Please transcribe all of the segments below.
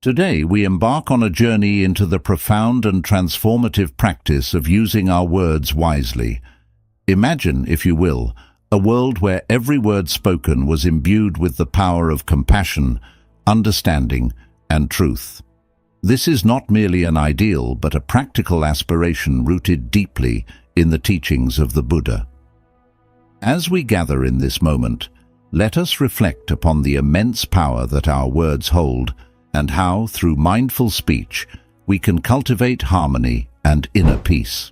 Today we embark on a journey into the profound and transformative practice of using our words wisely. Imagine, if you will, a world where every word spoken was imbued with the power of compassion, understanding, and truth. This is not merely an ideal, but a practical aspiration rooted deeply in the teachings of the Buddha. As we gather in this moment, let us reflect upon the immense power that our words hold, and how, through mindful speech, we can cultivate harmony and inner peace.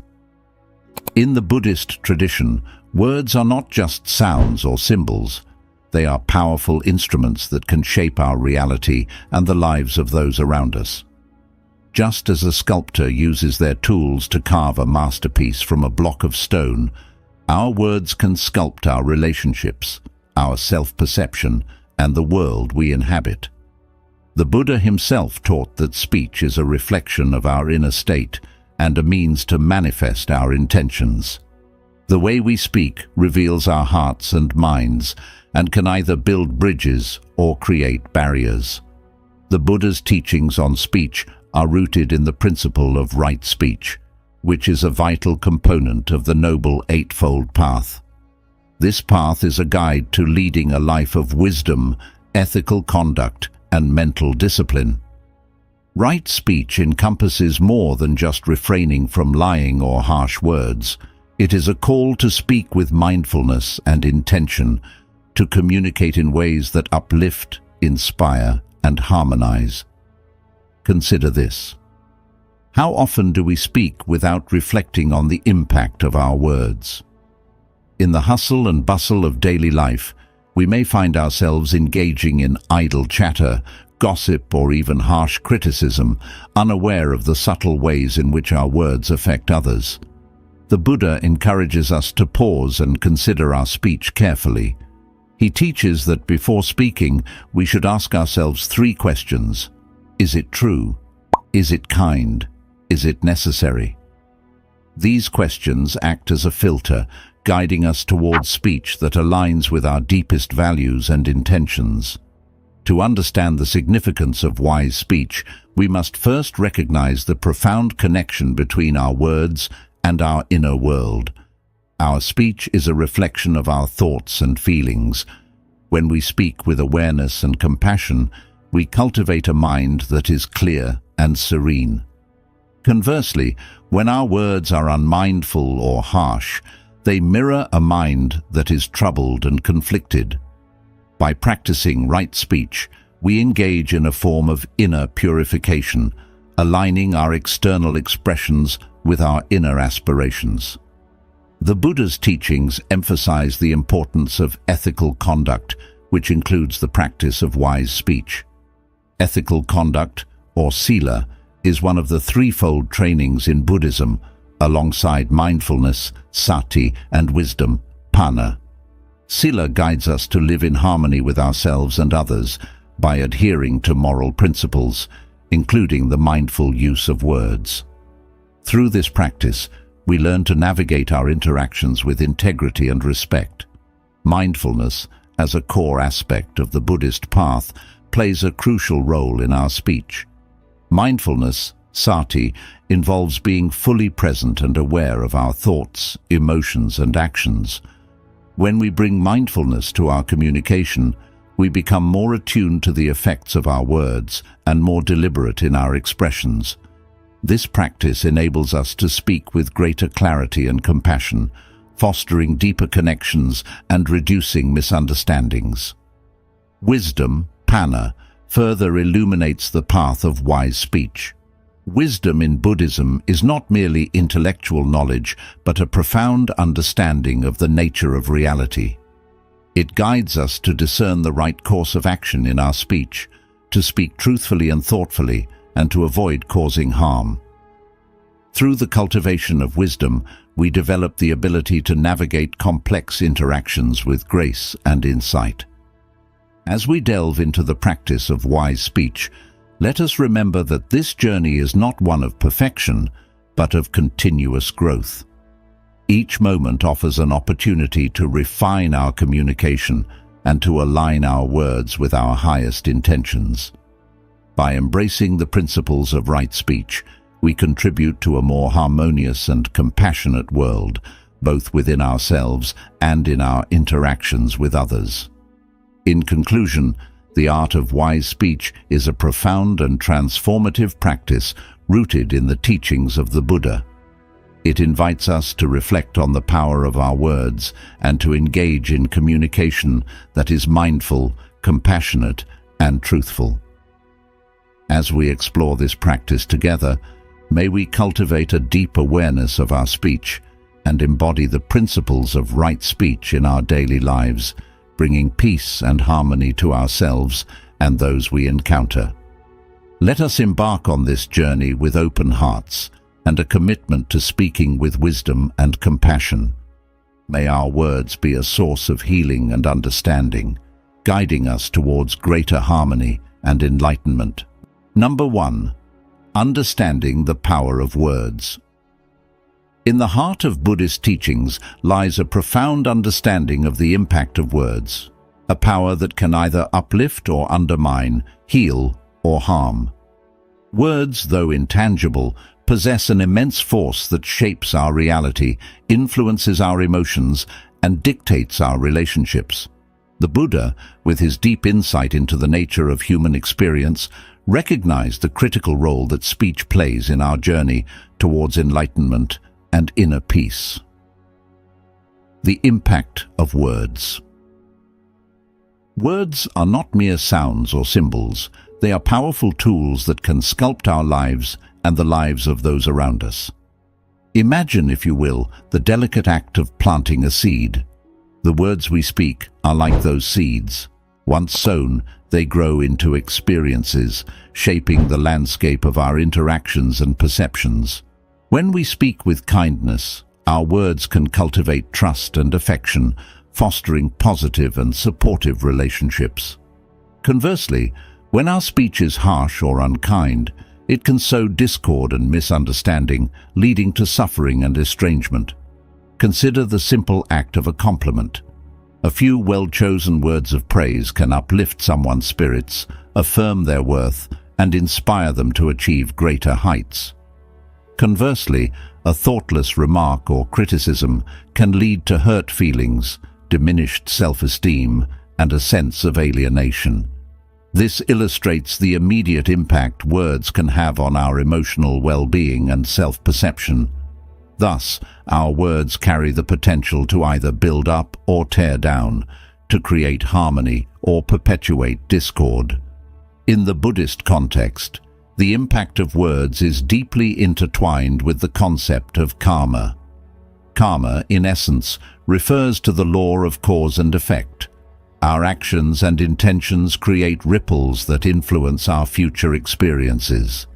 In the Buddhist tradition, words are not just sounds or symbols. They are powerful instruments that can shape our reality and the lives of those around us. Just as a sculptor uses their tools to carve a masterpiece from a block of stone, our words can sculpt our relationships, our self-perception, and the world we inhabit. The Buddha himself taught that speech is a reflection of our inner state and a means to manifest our intentions. The way we speak reveals our hearts and minds and can either build bridges or create barriers. The Buddha's teachings on speech are rooted in the principle of right speech, which is a vital component of the Noble Eightfold Path. This path is a guide to leading a life of wisdom, ethical conduct, and mental discipline. Right speech encompasses more than just refraining from lying or harsh words. It is a call to speak with mindfulness and intention, to communicate in ways that uplift, inspire, and harmonize. Consider this. How often do we speak without reflecting on the impact of our words? In the hustle and bustle of daily life, we may find ourselves engaging in idle chatter, gossip, or even harsh criticism, unaware of the subtle ways in which our words affect others. The Buddha encourages us to pause and consider our speech carefully. He teaches that before speaking, we should ask ourselves 3 questions. Is it true? Is it kind? Is it necessary? These questions act as a filter, guiding us towards speech that aligns with our deepest values and intentions. To understand the significance of wise speech, we must first recognize the profound connection between our words and our inner world. Our speech is a reflection of our thoughts and feelings. When we speak with awareness and compassion, we cultivate a mind that is clear and serene. Conversely, when our words are unmindful or harsh, they mirror a mind that is troubled and conflicted. By practicing right speech, we engage in a form of inner purification, aligning our external expressions with our inner aspirations. The Buddha's teachings emphasize the importance of ethical conduct, which includes the practice of wise speech. Ethical conduct, or sila, is one of the threefold trainings in Buddhism, alongside mindfulness, sati, and wisdom, panna. Sila guides us to live in harmony with ourselves and others by adhering to moral principles, including the mindful use of words. Through this practice, we learn to navigate our interactions with integrity and respect. Mindfulness, as a core aspect of the Buddhist path, plays a crucial role in our speech. Mindfulness, sati, involves being fully present and aware of our thoughts, emotions, and actions. When we bring mindfulness to our communication, we become more attuned to the effects of our words and more deliberate in our expressions. This practice enables us to speak with greater clarity and compassion, fostering deeper connections and reducing misunderstandings. Wisdom, panna, further illuminates the path of wise speech. Wisdom in Buddhism is not merely intellectual knowledge, but a profound understanding of the nature of reality. It guides us to discern the right course of action in our speech, to speak truthfully and thoughtfully, and to avoid causing harm. Through the cultivation of wisdom, we develop the ability to navigate complex interactions with grace and insight. As we delve into the practice of wise speech, let us remember that this journey is not one of perfection, but of continuous growth. Each moment offers an opportunity to refine our communication and to align our words with our highest intentions. By embracing the principles of right speech, we contribute to a more harmonious and compassionate world, both within ourselves and in our interactions with others. In conclusion, the art of wise speech is a profound and transformative practice rooted in the teachings of the Buddha. It invites us to reflect on the power of our words and to engage in communication that is mindful, compassionate, and truthful. As we explore this practice together, may we cultivate a deep awareness of our speech and embody the principles of right speech in our daily lives, bringing peace and harmony to ourselves and those we encounter. Let us embark on this journey with open hearts and a commitment to speaking with wisdom and compassion. May our words be a source of healing and understanding, guiding us towards greater harmony and enlightenment. Number 1. Understanding the power of words. In the heart of Buddhist teachings lies a profound understanding of the impact of words, a power that can either uplift or undermine, heal or harm. Words, though intangible, possess an immense force that shapes our reality, influences our emotions, and dictates our relationships. The Buddha, with his deep insight into the nature of human experience, recognized the critical role that speech plays in our journey towards enlightenment and inner peace. The impact of words. Words are not mere sounds or symbols. They are powerful tools that can sculpt our lives and the lives of those around us. Imagine, if you will, the delicate act of planting a seed. The words we speak are like those seeds. Once sown, they grow into experiences, shaping the landscape of our interactions and perceptions. When we speak with kindness, our words can cultivate trust and affection, fostering positive and supportive relationships. Conversely, when our speech is harsh or unkind, it can sow discord and misunderstanding, leading to suffering and estrangement. Consider the simple act of a compliment. A few well-chosen words of praise can uplift someone's spirits, affirm their worth, and inspire them to achieve greater heights. Conversely, a thoughtless remark or criticism can lead to hurt feelings, diminished self-esteem, and a sense of alienation. This illustrates the immediate impact words can have on our emotional well-being and self-perception. Thus, our words carry the potential to either build up or tear down, to create harmony or perpetuate discord. In the Buddhist context, the impact of words is deeply intertwined with the concept of karma. Karma, in essence, refers to the law of cause and effect. Our actions and intentions create ripples that influence our future experiences.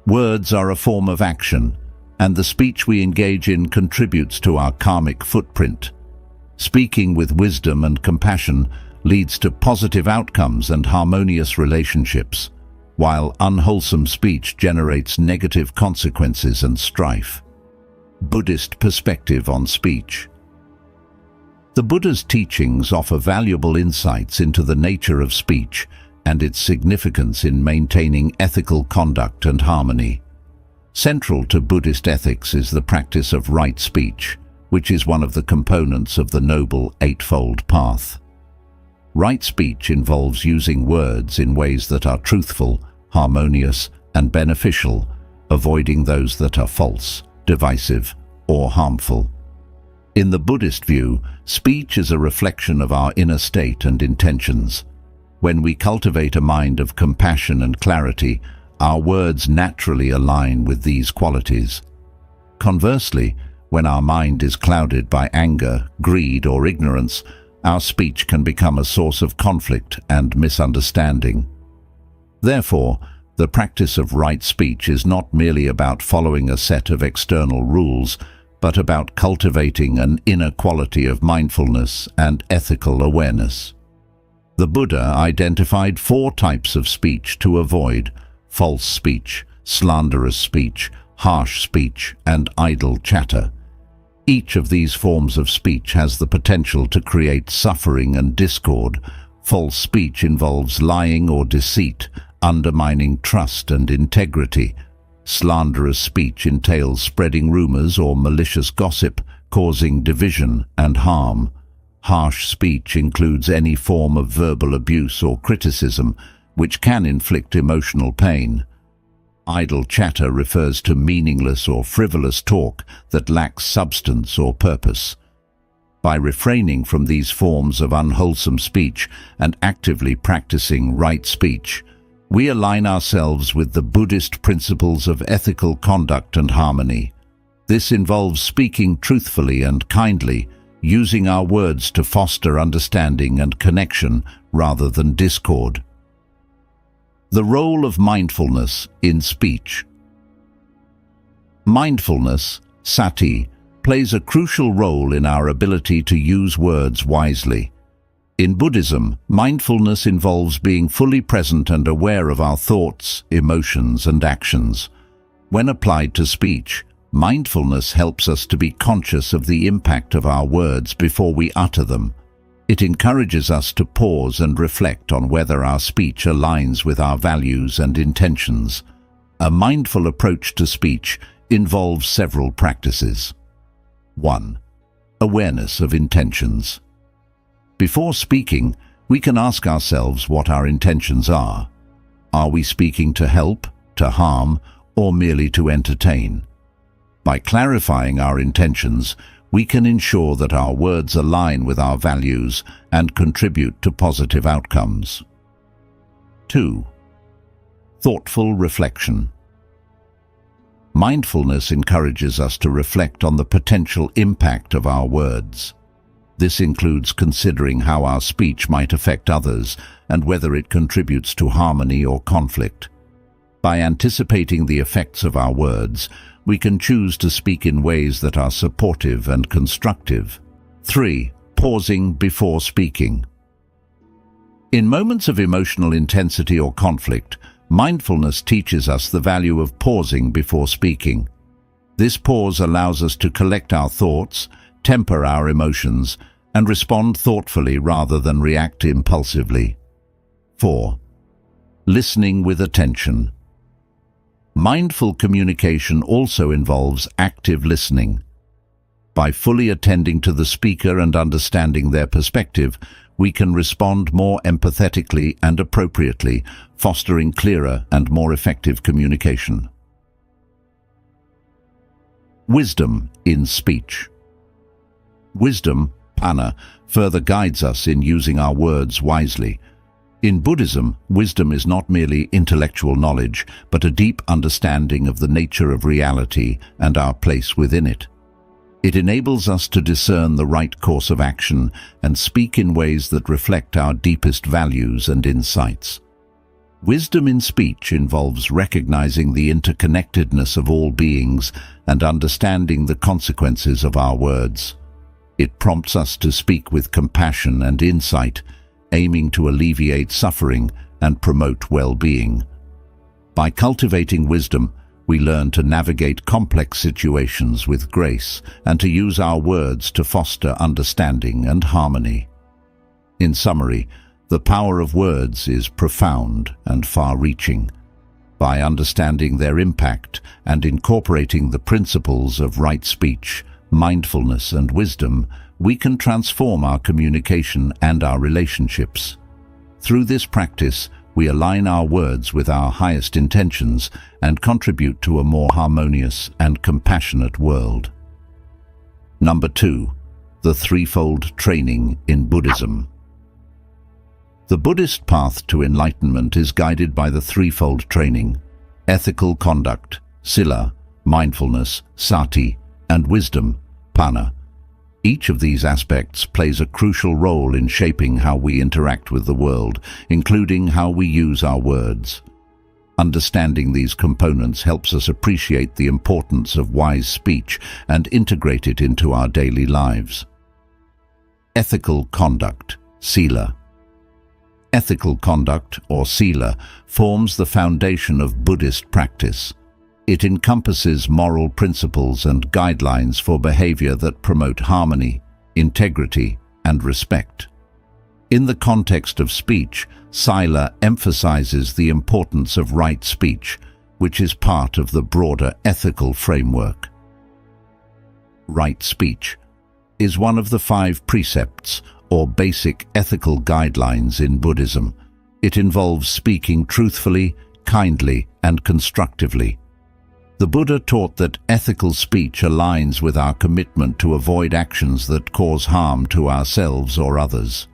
Words are a form of action, and the speech we engage in contributes to our karmic footprint. Speaking with wisdom and compassion leads to positive outcomes and harmonious relationships, while unwholesome speech generates negative consequences and strife. Buddhist perspective on speech. The Buddha's teachings offer valuable insights into the nature of speech and its significance in maintaining ethical conduct and harmony. Central to Buddhist ethics is the practice of right speech, which is one of the components of the Noble Eightfold Path. Right speech involves using words in ways that are truthful, harmonious, and beneficial, avoiding those that are false, divisive, or harmful. In the Buddhist view, speech is a reflection of our inner state and intentions. When we cultivate a mind of compassion and clarity, our words naturally align with these qualities. Conversely, when our mind is clouded by anger, greed, or ignorance, our speech can become a source of conflict and misunderstanding. Therefore, the practice of right speech is not merely about following a set of external rules, but about cultivating an inner quality of mindfulness and ethical awareness. The Buddha identified 4 types of speech to avoid: false speech, slanderous speech, harsh speech, and idle chatter. Each of these forms of speech has the potential to create suffering and discord. False speech involves lying or deceit, undermining trust and integrity. Slanderous speech entails spreading rumors or malicious gossip, causing division and harm. Harsh speech includes any form of verbal abuse or criticism, which can inflict emotional pain. Idle chatter refers to meaningless or frivolous talk that lacks substance or purpose. By refraining from these forms of unwholesome speech and actively practicing right speech, we align ourselves with the Buddhist principles of ethical conduct and harmony. This involves speaking truthfully and kindly, using our words to foster understanding and connection rather than discord. The role of mindfulness in speech. Mindfulness, sati, plays a crucial role in our ability to use words wisely. In Buddhism, mindfulness involves being fully present and aware of our thoughts, emotions, and actions. When applied to speech, mindfulness helps us to be conscious of the impact of our words before we utter them. It encourages us to pause and reflect on whether our speech aligns with our values and intentions. A mindful approach to speech involves several practices. 1. Awareness of intentions. Before speaking, we can ask ourselves what our intentions are. Are we speaking to help, to harm, or merely to entertain? By clarifying our intentions, we can ensure that our words align with our values and contribute to positive outcomes. 2. Thoughtful reflection. Mindfulness encourages us to reflect on the potential impact of our words. This includes considering how our speech might affect others and whether it contributes to harmony or conflict. By anticipating the effects of our words, we can choose to speak in ways that are supportive and constructive. 3. Pausing before speaking. In moments of emotional intensity or conflict, mindfulness teaches us the value of pausing before speaking. This pause allows us to collect our thoughts, temper our emotions, and respond thoughtfully rather than react impulsively. 4. Listening with attention. Mindful communication also involves active listening. By fully attending to the speaker and understanding their perspective, we can respond more empathetically and appropriately, fostering clearer and more effective communication. Wisdom in speech. Wisdom, panna, further guides us in using our words wisely. In Buddhism, wisdom is not merely intellectual knowledge, but a deep understanding of the nature of reality and our place within it. It enables us to discern the right course of action and speak in ways that reflect our deepest values and insights. Wisdom in speech involves recognizing the interconnectedness of all beings and understanding the consequences of our words. It prompts us to speak with compassion and insight, aiming to alleviate suffering and promote well-being. By cultivating wisdom, we learn to navigate complex situations with grace and to use our words to foster understanding and harmony. In summary, the power of words is profound and far-reaching. By understanding their impact and incorporating the principles of right speech, mindfulness, and wisdom, we can transform our communication and our relationships. Through this practice, we align our words with our highest intentions and contribute to a more harmonious and compassionate world. Number 2. The threefold training in Buddhism. The Buddhist path to enlightenment is guided by the threefold training: ethical conduct, sila, mindfulness, sati, and wisdom, panna. Each of these aspects plays a crucial role in shaping how we interact with the world, including how we use our words. Understanding these components helps us appreciate the importance of wise speech and integrate it into our daily lives. Ethical conduct, sila. Ethical conduct, or sila, forms the foundation of Buddhist practice. It encompasses moral principles and guidelines for behavior that promote harmony, integrity, and respect. In the context of speech, Sila emphasizes the importance of right speech, which is part of the broader ethical framework. Right speech is one of the 5 precepts or basic ethical guidelines in Buddhism. It involves speaking truthfully, kindly, and constructively. The Buddha taught that ethical speech aligns with our commitment to avoid actions that cause harm to ourselves or others.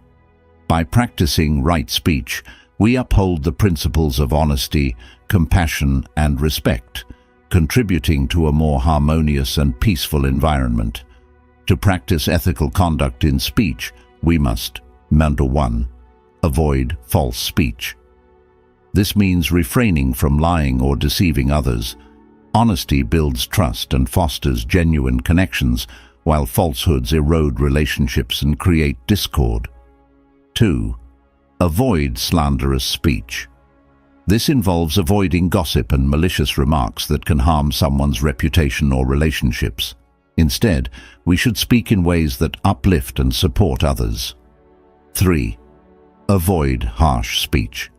By practicing right speech, we uphold the principles of honesty, compassion, and respect, contributing to a more harmonious and peaceful environment. To practice ethical conduct in speech, we must, number 1, avoid false speech. This means refraining from lying or deceiving others. Honesty builds trust and fosters genuine connections, while falsehoods erode relationships and create discord. 2. Avoid slanderous speech. This involves avoiding gossip and malicious remarks that can harm someone's reputation or relationships. Instead, we should speak in ways that uplift and support others. 3. Avoid harsh speech.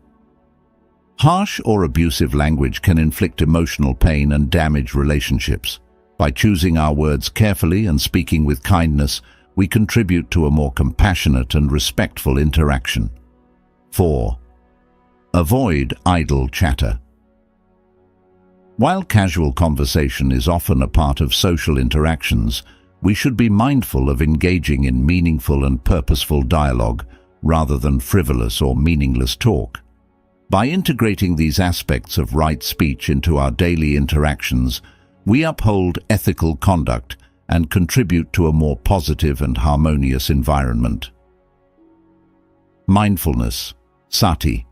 Harsh or abusive language can inflict emotional pain and damage relationships. By choosing our words carefully and speaking with kindness, we contribute to a more compassionate and respectful interaction. 4. Avoid idle chatter. While casual conversation is often a part of social interactions, we should be mindful of engaging in meaningful and purposeful dialogue rather than frivolous or meaningless talk. By integrating these aspects of right speech into our daily interactions, we uphold ethical conduct and contribute to a more positive and harmonious environment. Mindfulness, sati.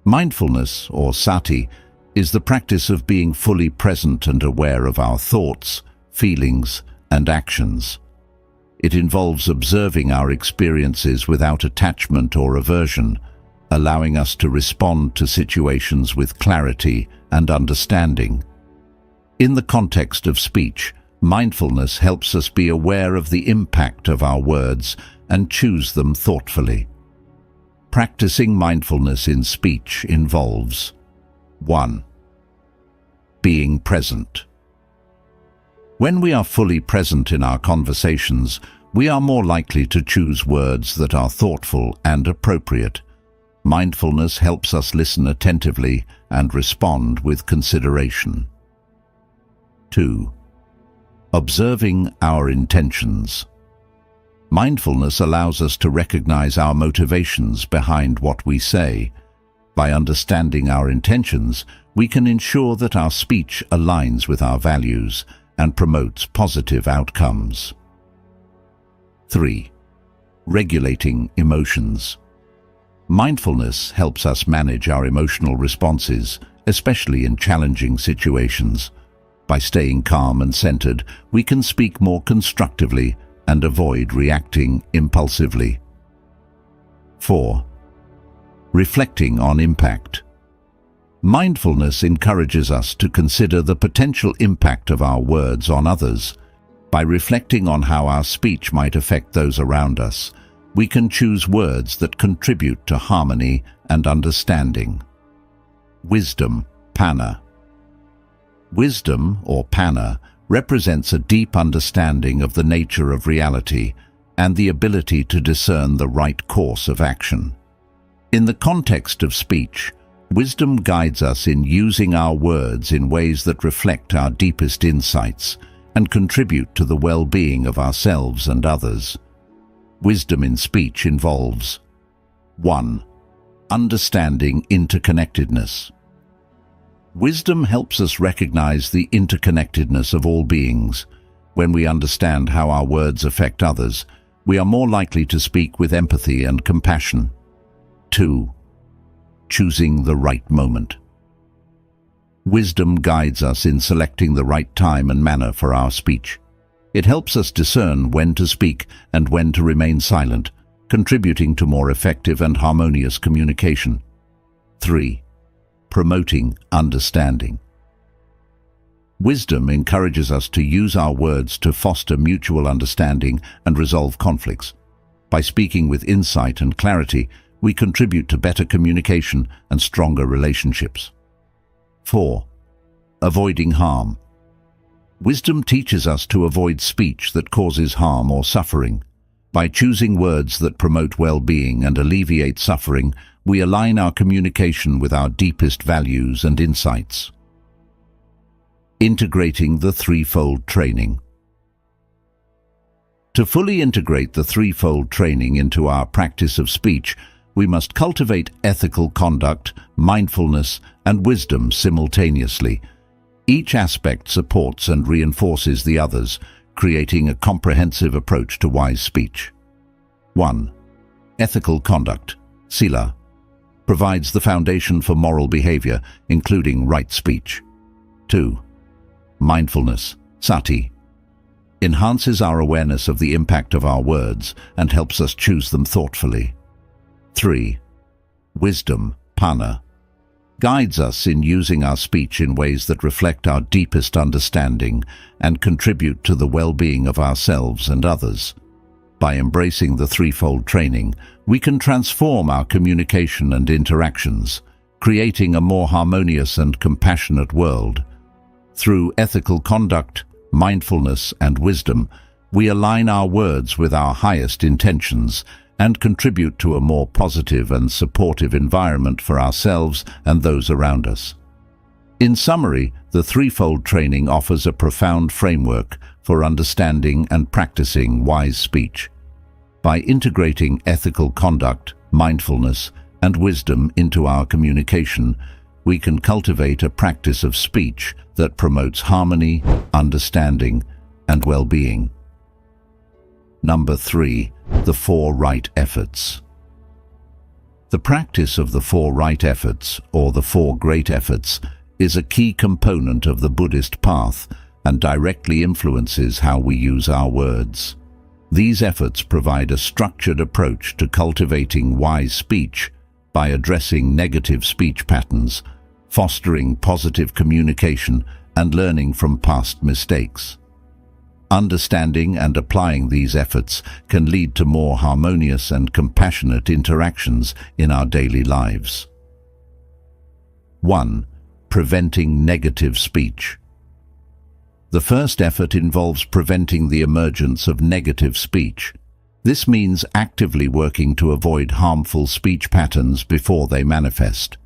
Mindfulness, or sati, is the practice of being fully present and aware of our thoughts, feelings, and actions. It involves observing our experiences without attachment or aversion, allowing us to respond to situations with clarity and understanding. In the context of speech, mindfulness helps us be aware of the impact of our words and choose them thoughtfully. Practicing mindfulness in speech involves 1. Being present. When we are fully present in our conversations, we are more likely to choose words that are thoughtful and appropriate. Mindfulness helps us listen attentively and respond with consideration. 2. Observing our intentions. Mindfulness allows us to recognize our motivations behind what we say. By understanding our intentions, we can ensure that our speech aligns with our values and promotes positive outcomes. 3. Regulating emotions. Mindfulness helps us manage our emotional responses, especially in challenging situations. By staying calm and centered, we can speak more constructively and avoid reacting impulsively. 4. Reflecting on impact. Mindfulness encourages us to consider the potential impact of our words on others. By reflecting on how our speech might affect those around us, we can choose words that contribute to harmony and understanding. Wisdom, panna. Wisdom, or panna, represents a deep understanding of the nature of reality and the ability to discern the right course of action. In the context of speech, wisdom guides us in using our words in ways that reflect our deepest insights and contribute to the well-being of ourselves and others. Wisdom in speech involves 1. Understanding interconnectedness. Wisdom helps us recognize the interconnectedness of all beings. When we understand how our words affect others, we are more likely to speak with empathy and compassion. 2. Choosing the right moment. Wisdom guides us in selecting the right time and manner for our speech. It helps us discern when to speak and when to remain silent, contributing to more effective and harmonious communication. 3. Promoting understanding. Wisdom encourages us to use our words to foster mutual understanding and resolve conflicts. By speaking with insight and clarity, we contribute to better communication and stronger relationships. 4. Avoiding harm. Wisdom teaches us to avoid speech that causes harm or suffering. By choosing words that promote well-being and alleviate suffering, we align our communication with our deepest values and insights. Integrating the threefold training. To fully integrate the threefold training into our practice of speech, we must cultivate ethical conduct, mindfulness, and wisdom simultaneously. Each aspect supports and reinforces the others, creating a comprehensive approach to wise speech. 1. Ethical conduct, sila, provides the foundation for moral behavior, including right speech. 2. Mindfulness, sati, enhances our awareness of the impact of our words and helps us choose them thoughtfully. 3. Wisdom, panna, guides us in using our speech in ways that reflect our deepest understanding and contribute to the well-being of ourselves and others. By embracing the threefold training, we can transform our communication and interactions, creating a more harmonious and compassionate world. Through ethical conduct, mindfulness, and wisdom, we align our words with our highest intentions and contribute to a more positive and supportive environment for ourselves and those around us. In summary, the threefold training offers a profound framework for understanding and practicing wise speech. By integrating ethical conduct, mindfulness, and wisdom into our communication, we can cultivate a practice of speech that promotes harmony, understanding, and well-being. Number 3. The 4 right efforts. The practice of the 4 right efforts, or the 4 great efforts, is a key component of the Buddhist path and directly influences how we use our words. These efforts provide a structured approach to cultivating wise speech by addressing negative speech patterns, fostering positive communication, and learning from past mistakes. Understanding and applying these efforts can lead to more harmonious and compassionate interactions in our daily lives. 1. Preventing negative speech. The first effort involves preventing the emergence of negative speech. This means actively working to avoid harmful speech patterns before they manifest.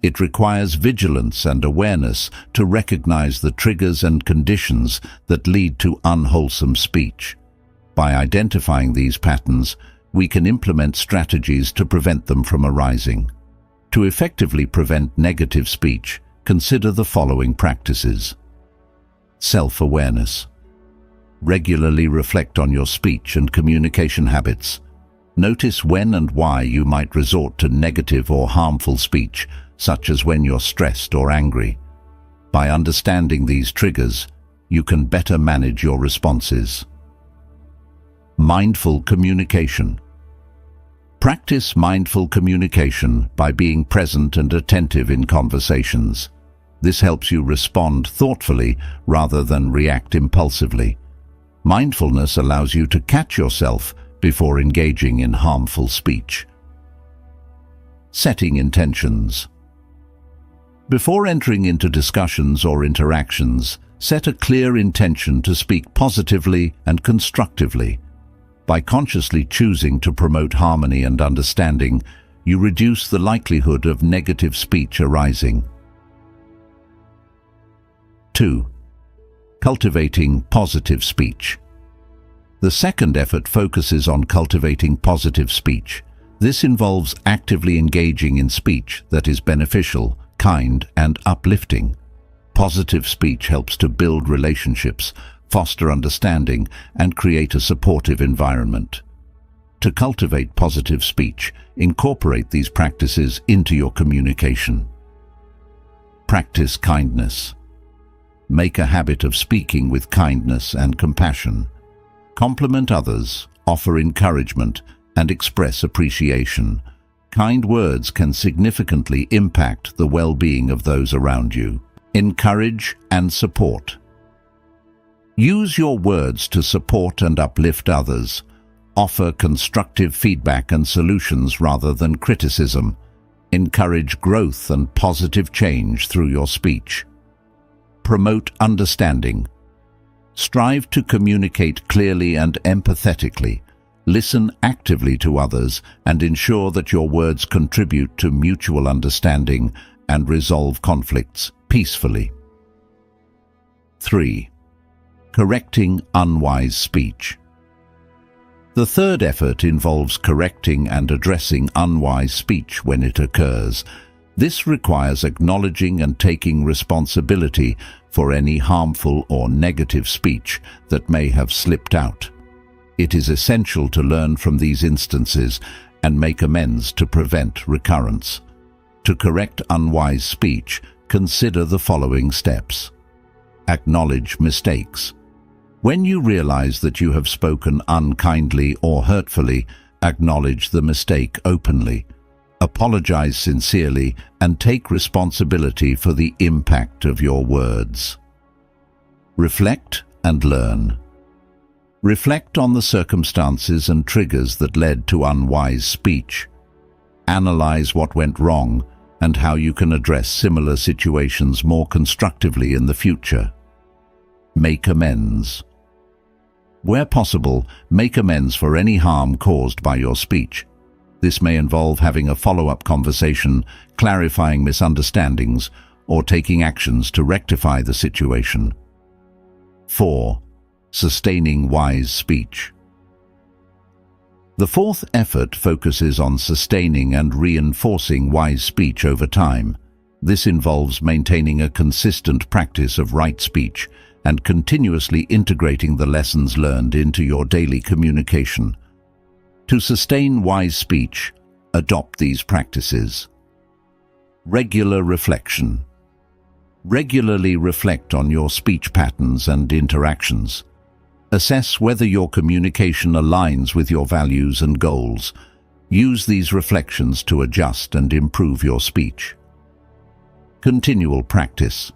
It requires vigilance and awareness to recognize the triggers and conditions that lead to unwholesome speech. By identifying these patterns, we can implement strategies to prevent them from arising. To effectively prevent negative speech, consider the following practices. Self-awareness. Regularly reflect on your speech and communication habits. Notice when and why you might resort to negative or harmful speech, such as when you're stressed or angry. By understanding these triggers, you can better manage your responses. Mindful communication. Practice mindful communication by being present and attentive in conversations. This helps you respond thoughtfully rather than react impulsively. Mindfulness allows you to catch yourself before engaging in harmful speech. Setting intentions. Before entering into discussions or interactions, set a clear intention to speak positively and constructively. By consciously choosing to promote harmony and understanding, you reduce the likelihood of negative speech arising. 2. Cultivating positive speech. The second effort focuses on cultivating positive speech. This involves actively engaging in speech that is beneficial, kind, and uplifting. Positive speech helps to build relationships, foster understanding, and create a supportive environment. To cultivate positive speech, incorporate these practices into your communication. Practice kindness. Make a habit of speaking with kindness and compassion. Compliment others, offer encouragement, and express appreciation. Kind words can significantly impact the well-being of those around you. Encourage and support. Use your words to support and uplift others. Offer constructive feedback and solutions rather than criticism. Encourage growth and positive change through your speech. Promote understanding. Strive to communicate clearly and empathetically. Listen actively to others and ensure that your words contribute to mutual understanding and resolve conflicts peacefully. 3. Correcting unwise speech. The third effort involves correcting and addressing unwise speech when it occurs. This requires acknowledging and taking responsibility for any harmful or negative speech that may have slipped out. It is essential to learn from these instances and make amends to prevent recurrence. To correct unwise speech, consider the following steps. Acknowledge mistakes. When you realize that you have spoken unkindly or hurtfully, acknowledge the mistake openly. Apologize sincerely and take responsibility for the impact of your words. Reflect and learn. Reflect on the circumstances and triggers that led to unwise speech. Analyze what went wrong and how you can address similar situations more constructively in the future. Make amends. Where possible, make amends for any harm caused by your speech. This may involve having a follow-up conversation, clarifying misunderstandings, or taking actions to rectify the situation. 4. Sustaining wise speech. The fourth effort focuses on sustaining and reinforcing wise speech over time. This involves maintaining a consistent practice of right speech and continuously integrating the lessons learned into your daily communication. To sustain wise speech, adopt these practices. Regular reflection. Regularly reflect on your speech patterns and interactions. Assess whether your communication aligns with your values and goals. Use these reflections to adjust and improve your speech. Continual practice.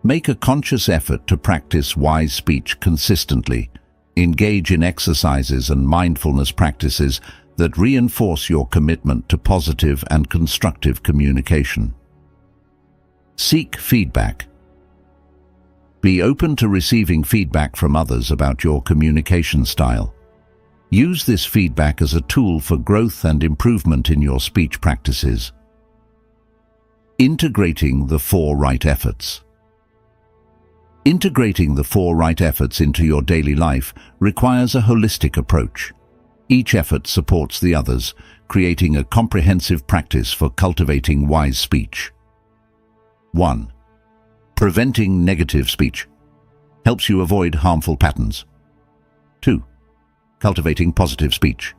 Make a conscious effort to practice wise speech consistently. Engage in exercises and mindfulness practices that reinforce your commitment to positive and constructive communication. Seek feedback. Be open to receiving feedback from others about your communication style. Use this feedback as a tool for growth and improvement in your speech practices. Integrating the 4 right efforts. Integrating the 4 right efforts into your daily life requires a holistic approach. Each effort supports the others, creating a comprehensive practice for cultivating wise speech. 1. Preventing negative speech. Helps you avoid harmful patterns. 2. Cultivating positive speech.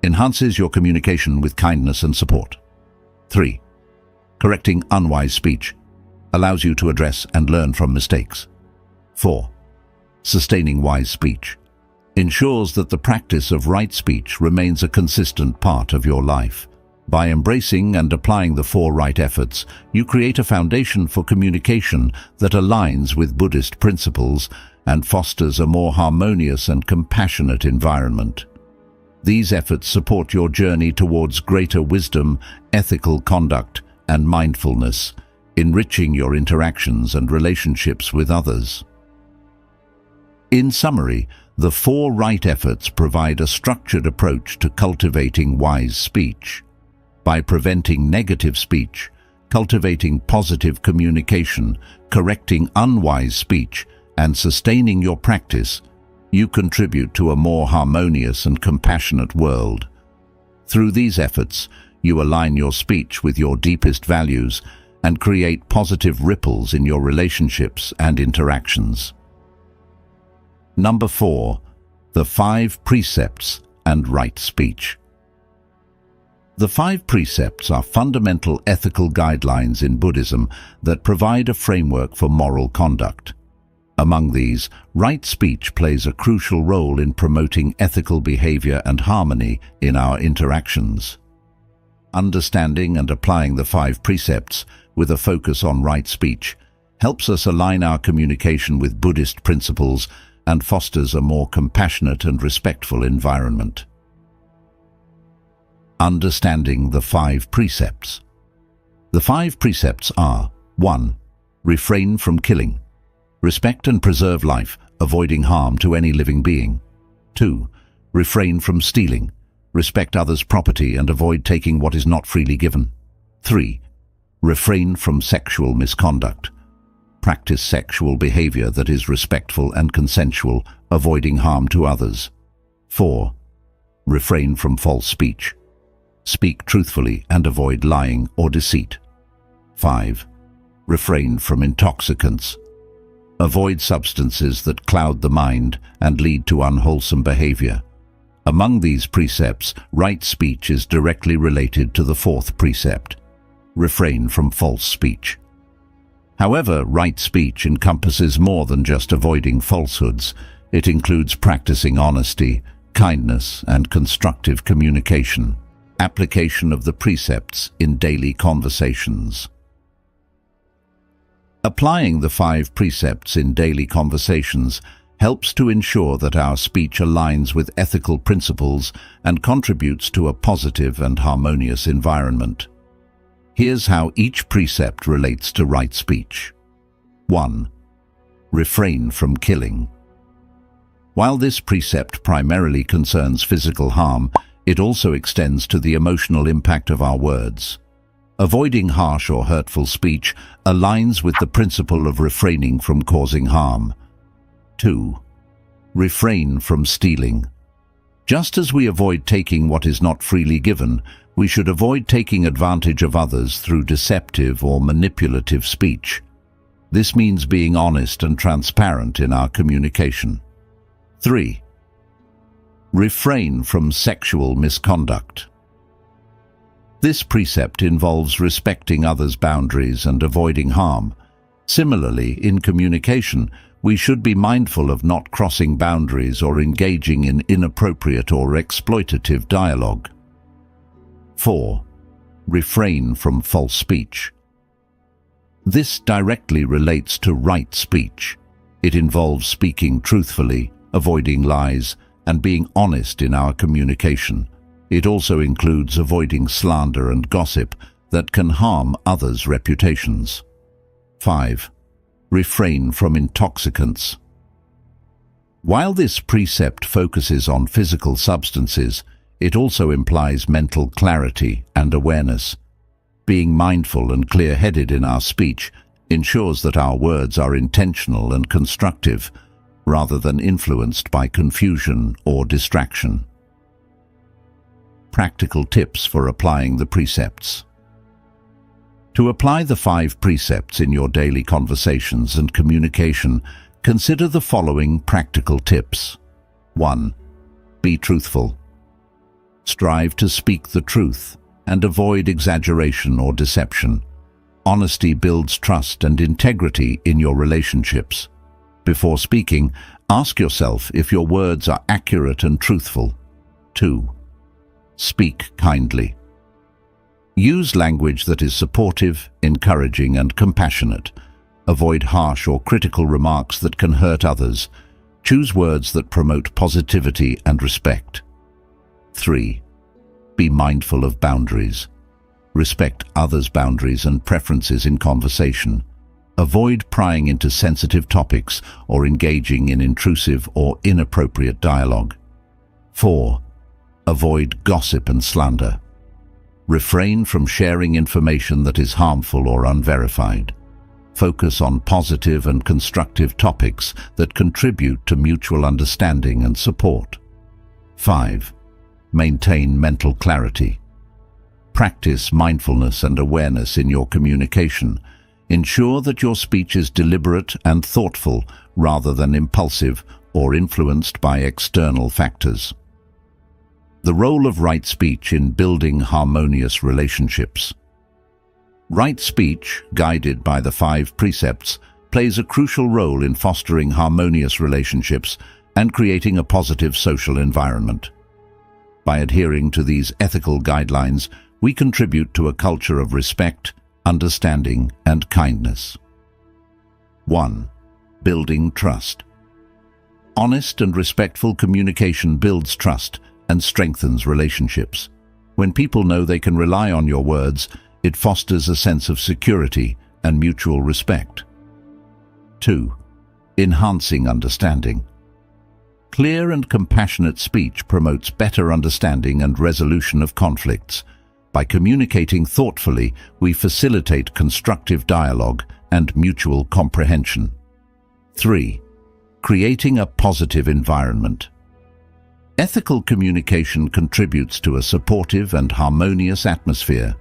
Enhances your communication with kindness and support. 3. Correcting unwise speech. Allows you to address and learn from mistakes. 4. Sustaining wise speech. Ensures that the practice of right speech remains a consistent part of your life. By embracing and applying the 4 right efforts, you create a foundation for communication that aligns with Buddhist principles and fosters a more harmonious and compassionate environment. These efforts support your journey towards greater wisdom, ethical conduct, and mindfulness, enriching your interactions and relationships with others. In summary, the 4 right efforts provide a structured approach to cultivating wise speech. By preventing negative speech, cultivating positive communication, correcting unwise speech, and sustaining your practice, you contribute to a more harmonious and compassionate world. Through these efforts, you align your speech with your deepest values and create positive ripples in your relationships and interactions. Number 4. The 5 precepts and right speech. The 5 precepts are fundamental ethical guidelines in Buddhism that provide a framework for moral conduct. Among these, right speech plays a crucial role in promoting ethical behavior and harmony in our interactions. Understanding and applying the 5 precepts with a focus on right speech helps us align our communication with Buddhist principles and fosters a more compassionate and respectful environment. Understanding the 5 precepts. The 5 precepts are: 1. Refrain from killing. Respect and preserve life, avoiding harm to any living being. 2. Refrain from stealing. Respect others' property and avoid taking what is not freely given. 3. Refrain from sexual misconduct. Practice sexual behavior that is respectful and consensual, avoiding harm to others. 4. Refrain from false speech. Speak truthfully and avoid lying or deceit. 5. Refrain from intoxicants. Avoid substances that cloud the mind and lead to unwholesome behavior. Among these precepts, right speech is directly related to the 4th precept: refrain from false speech. However, right speech encompasses more than just avoiding falsehoods. It includes practicing honesty, kindness, and constructive communication. Application of the precepts in daily conversations. Applying the 5 precepts in daily conversations helps to ensure that our speech aligns with ethical principles and contributes to a positive and harmonious environment. Here's how each precept relates to right speech. 1. Refrain from killing. While this precept primarily concerns physical harm, it also extends to the emotional impact of our words. Avoiding harsh or hurtful speech aligns with the principle of refraining from causing harm. 2. Refrain from stealing. Just as we avoid taking what is not freely given, we should avoid taking advantage of others through deceptive or manipulative speech. This means being honest and transparent in our communication. 3. Refrain from sexual misconduct. This precept involves respecting others' boundaries and avoiding harm. Similarly, in communication, we should be mindful of not crossing boundaries or engaging in inappropriate or exploitative dialogue. 4. Refrain from false speech. This directly relates to right speech. It involves speaking truthfully, avoiding lies, and being honest in our communication. It also includes avoiding slander and gossip that can harm others' reputations. 5. Refrain from intoxicants. While this precept focuses on physical substances, it also implies mental clarity and awareness. Being mindful and clear-headed in our speech ensures that our words are intentional and constructive, rather than influenced by confusion or distraction. Practical tips for applying the precepts. To apply the 5 precepts in your daily conversations and communication, consider the following practical tips. 1. Be truthful. Strive to speak the truth and avoid exaggeration or deception. Honesty builds trust and integrity in your relationships. Before speaking, ask yourself if your words are accurate and truthful. 2. Speak kindly. Use language that is supportive, encouraging, and compassionate. Avoid harsh or critical remarks that can hurt others. Choose words that promote positivity and respect. 3. Be mindful of boundaries. Respect others' boundaries and preferences in conversation. Avoid prying into sensitive topics or engaging in intrusive or inappropriate dialogue. 4. Avoid gossip and slander. Refrain from sharing information that is harmful or unverified. Focus on positive and constructive topics that contribute to mutual understanding and support. 5. Maintain mental clarity. Practice mindfulness and awareness in your communication. Ensure that your speech is deliberate and thoughtful rather than impulsive or influenced by external factors. The role of right speech in building harmonious relationships. Right speech, guided by the 5 precepts, plays a crucial role in fostering harmonious relationships and creating a positive social environment. By adhering to these ethical guidelines, we contribute to a culture of respect, understanding, and kindness. 1. Building trust. Honest and respectful communication builds trust and strengthens relationships. When people know they can rely on your words, it fosters a sense of security and mutual respect. 2. Enhancing understanding. Clear and compassionate speech promotes better understanding and resolution of conflicts. By communicating thoughtfully, we facilitate constructive dialogue and mutual comprehension. 3. Creating a positive environment. Ethical communication contributes to a supportive and harmonious atmosphere.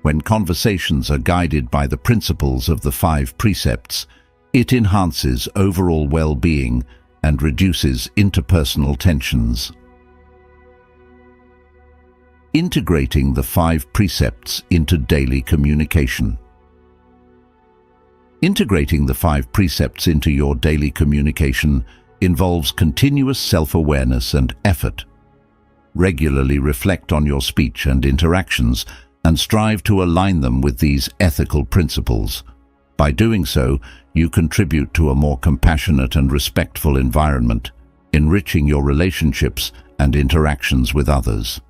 When conversations are guided by the principles of the 5 precepts, it enhances overall well-being and reduces interpersonal tensions. Integrating the 5 precepts into daily communication. Integrating the 5 precepts into your daily communication involves continuous self-awareness and effort. Regularly reflect on your speech and interactions and strive to align them with these ethical principles. By doing so, you contribute to a more compassionate and respectful environment, enriching your relationships and interactions with others.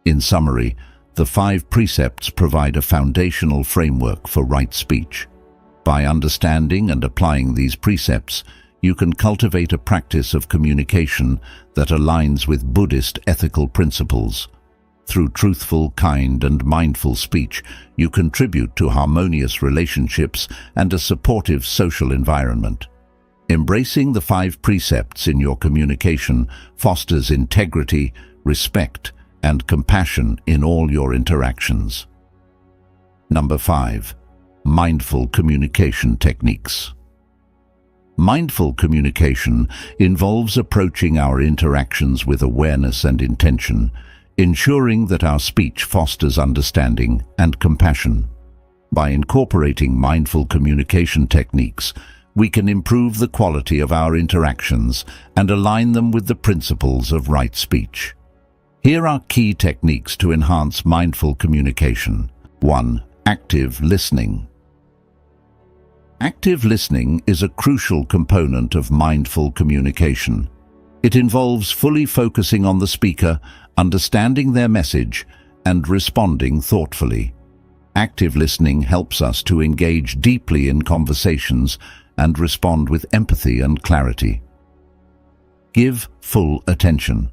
In summary, the 5 precepts provide a foundational framework for right speech. By understanding and applying these precepts, you can cultivate a practice of communication that aligns with Buddhist ethical principles. Through truthful, kind, and mindful speech, you contribute to harmonious relationships and a supportive social environment. Embracing the 5 precepts in your communication fosters integrity, respect, and compassion in all your interactions. Number 5. Mindful communication techniques. Mindful communication involves approaching our interactions with awareness and intention, ensuring that our speech fosters understanding and compassion. By incorporating mindful communication techniques, we can improve the quality of our interactions and align them with the principles of right speech. Here are key techniques to enhance mindful communication. 1. Active listening. Active listening is a crucial component of mindful communication. It involves fully focusing on the speaker, understanding their message, and responding thoughtfully. Active listening helps us to engage deeply in conversations and respond with empathy and clarity. Give full attention.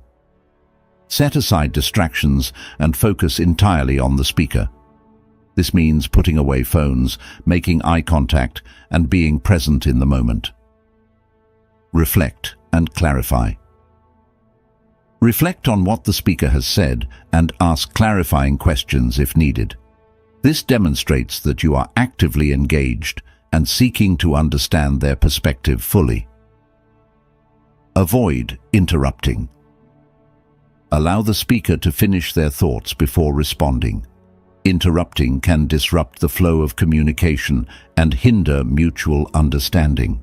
Set aside distractions and focus entirely on the speaker. This means putting away phones, making eye contact, and being present in the moment. Reflect and clarify. Reflect on what the speaker has said and ask clarifying questions if needed. This demonstrates that you are actively engaged and seeking to understand their perspective fully. Avoid interrupting. Allow the speaker to finish their thoughts before responding. Interrupting can disrupt the flow of communication and hinder mutual understanding.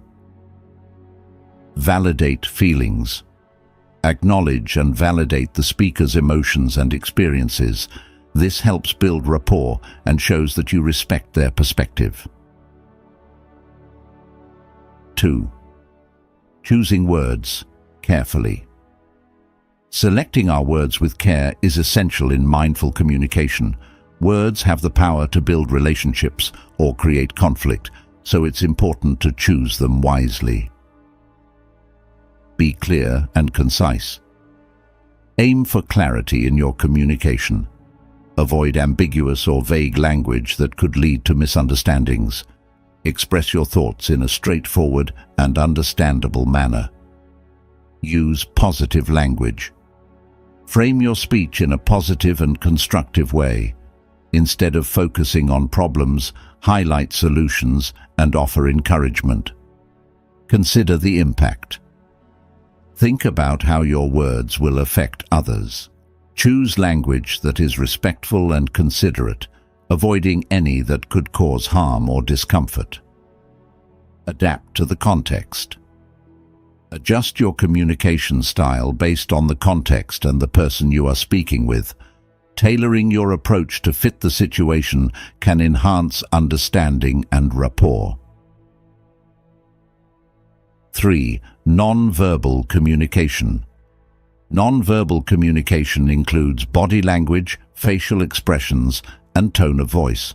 Validate feelings. Acknowledge and validate the speaker's emotions and experiences. This helps build rapport and shows that you respect their perspective. 2. Choosing words carefully. Selecting our words with care is essential in mindful communication. Words have the power to build relationships or create conflict, so it's important to choose them wisely. Be clear and concise. Aim for clarity in your communication. Avoid ambiguous or vague language that could lead to misunderstandings. Express your thoughts in a straightforward and understandable manner. Use positive language. Frame your speech in a positive and constructive way. Instead of focusing on problems, highlight solutions and offer encouragement. Consider the impact. Think about how your words will affect others. Choose language that is respectful and considerate, avoiding any that could cause harm or discomfort. Adapt to the context. Adjust your communication style based on the context and the person you are speaking with. Tailoring your approach to fit the situation can enhance understanding and rapport. 3. Non-verbal communication. Non-verbal communication includes body language, facial expressions, and tone of voice.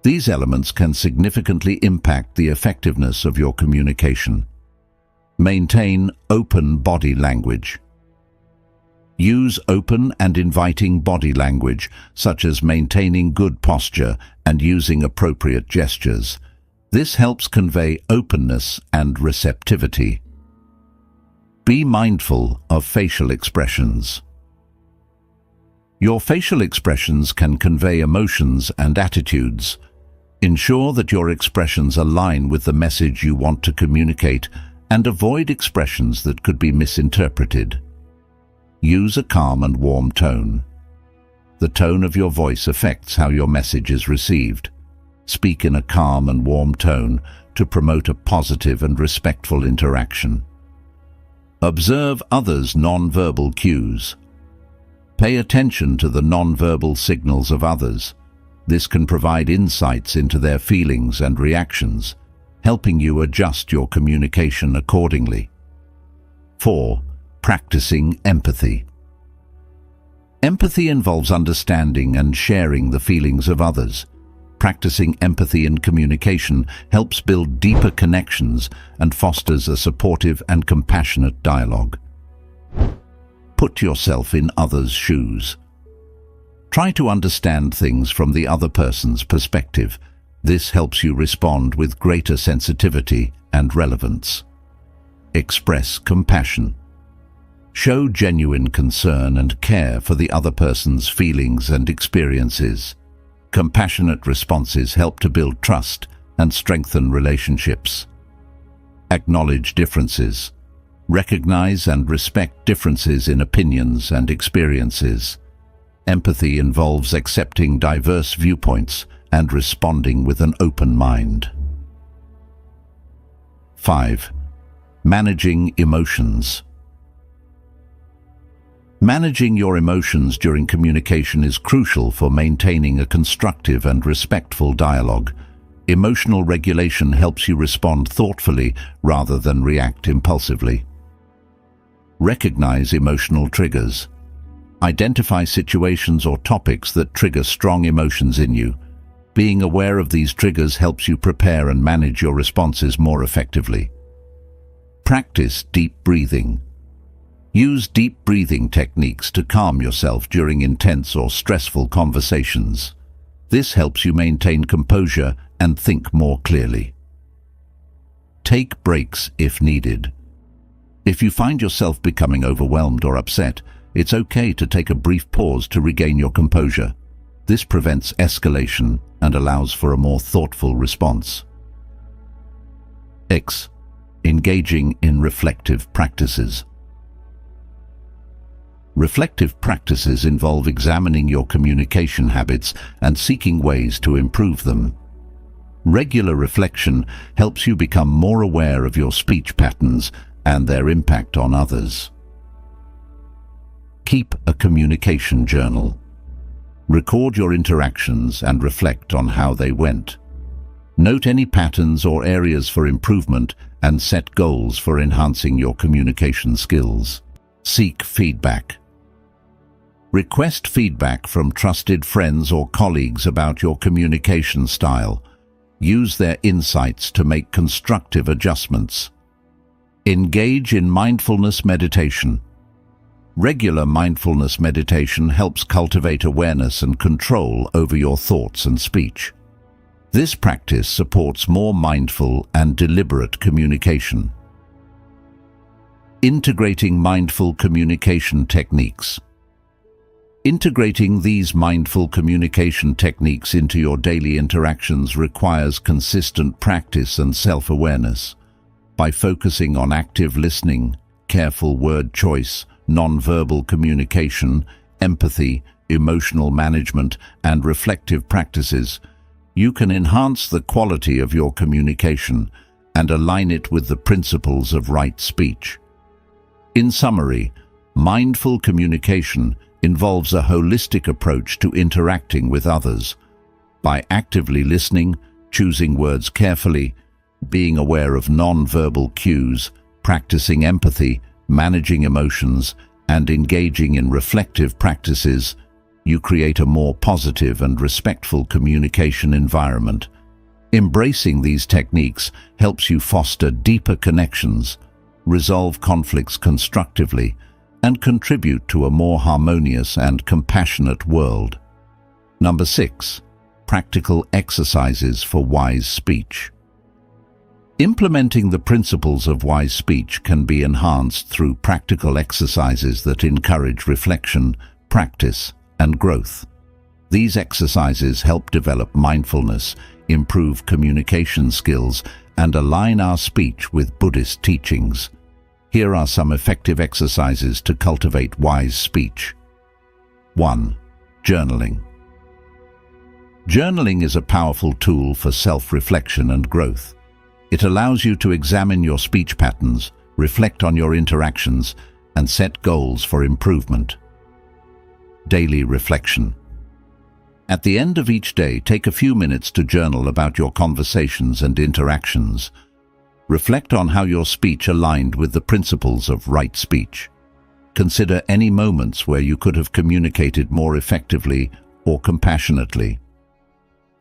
These elements can significantly impact the effectiveness of your communication. Maintain open body language. Use open and inviting body language, such as maintaining good posture and using appropriate gestures. This helps convey openness and receptivity. Be mindful of facial expressions. Your facial expressions can convey emotions and attitudes. Ensure that your expressions align with the message you want to communicate and avoid expressions that could be misinterpreted. Use a calm and warm tone. The tone of your voice affects how your message is received. Speak in a calm and warm tone to promote a positive and respectful interaction. Observe others' non-verbal cues. Pay attention to the non-verbal signals of others. This can provide insights into their feelings and reactions, helping you adjust your communication accordingly. 4. Practicing empathy. Empathy involves understanding and sharing the feelings of others. Practicing empathy in communication helps build deeper connections and fosters a supportive and compassionate dialogue. Put yourself in others' shoes. Try to understand things from the other person's perspective. This helps you respond with greater sensitivity and relevance. Express compassion. Show genuine concern and care for the other person's feelings and experiences. Compassionate responses help to build trust and strengthen relationships. Acknowledge differences. Recognize and respect differences in opinions and experiences. Empathy involves accepting diverse viewpoints and responding with an open mind. 5. Managing emotions. Managing your emotions during communication is crucial for maintaining a constructive and respectful dialogue. Emotional regulation helps you respond thoughtfully rather than react impulsively. Recognize emotional triggers. Identify situations or topics that trigger strong emotions in you. Being aware of these triggers helps you prepare and manage your responses more effectively. Practice deep breathing. Use deep breathing techniques to calm yourself during intense or stressful conversations. This helps you maintain composure and think more clearly. Take breaks if needed. If you find yourself becoming overwhelmed or upset, it's okay to take a brief pause to regain your composure. This prevents escalation and allows for a more thoughtful response. X. Engaging in reflective practices. Reflective practices involve examining your communication habits and seeking ways to improve them. Regular reflection helps you become more aware of your speech patterns and their impact on others. Keep a communication journal. Record your interactions and reflect on how they went. Note any patterns or areas for improvement and set goals for enhancing your communication skills. Seek feedback. Request feedback from trusted friends or colleagues about your communication style. Use their insights to make constructive adjustments. Engage in mindfulness meditation. Regular mindfulness meditation helps cultivate awareness and control over your thoughts and speech. This practice supports more mindful and deliberate communication. Integrating mindful communication techniques. Integrating these mindful communication techniques into your daily interactions requires consistent practice and self-awareness. By focusing on active listening, careful word choice, non-verbal communication, empathy, emotional management, and reflective practices, you can enhance the quality of your communication and align it with the principles of right speech. In summary, mindful communication involves a holistic approach to interacting with others. By actively listening, choosing words carefully, being aware of non-verbal cues, practicing empathy, managing emotions, and engaging in reflective practices, you create a more positive and respectful communication environment. Embracing these techniques helps you foster deeper connections, resolve conflicts constructively, and contribute to a more harmonious and compassionate world. Number 6. Practical exercises for wise speech. Implementing the principles of wise speech can be enhanced through practical exercises that encourage reflection, practice, and growth. These exercises help develop mindfulness, improve communication skills, and align our speech with Buddhist teachings. Here are some effective exercises to cultivate wise speech. 1. Journaling. Journaling is a powerful tool for self-reflection and growth. It allows you to examine your speech patterns, reflect on your interactions, and set goals for improvement. Daily reflection. At the end of each day, take a few minutes to journal about your conversations and interactions. Reflect on how your speech aligned with the principles of right speech. Consider any moments where you could have communicated more effectively or compassionately.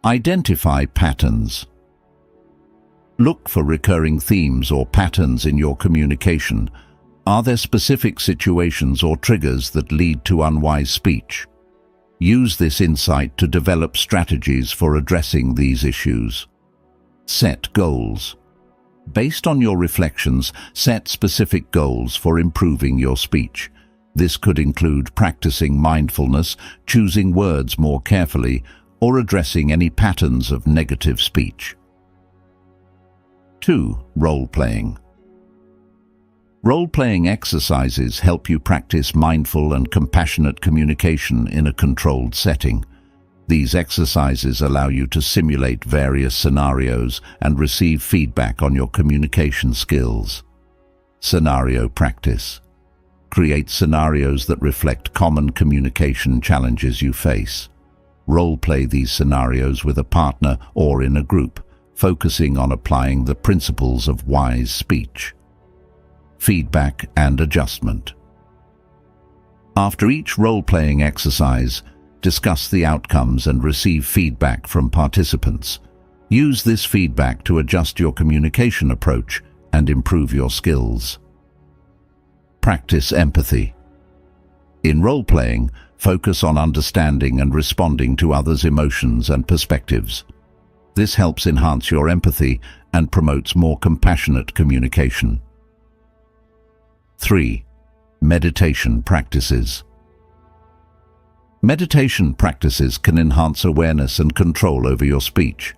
Identify patterns. Look for recurring themes or patterns in your communication. Are there specific situations or triggers that lead to unwise speech? Use this insight to develop strategies for addressing these issues. Set goals. Based on your reflections, set specific goals for improving your speech. This could include practicing mindfulness, choosing words more carefully, or addressing any patterns of negative speech. 2. Role-playing. Role-playing exercises help you practice mindful and compassionate communication in a controlled setting. These exercises allow you to simulate various scenarios and receive feedback on your communication skills. Scenario practice. Create scenarios that reflect common communication challenges you face. Role-play these scenarios with a partner or in a group, focusing on applying the principles of wise speech. Feedback and adjustment. After each role-playing exercise, discuss the outcomes and receive feedback from participants. Use this feedback to adjust your communication approach and improve your skills. Practice empathy. In role-playing, focus on understanding and responding to others' emotions and perspectives. This helps enhance your empathy and promotes more compassionate communication. 3. Meditation practices. Meditation practices can enhance awareness and control over your speech.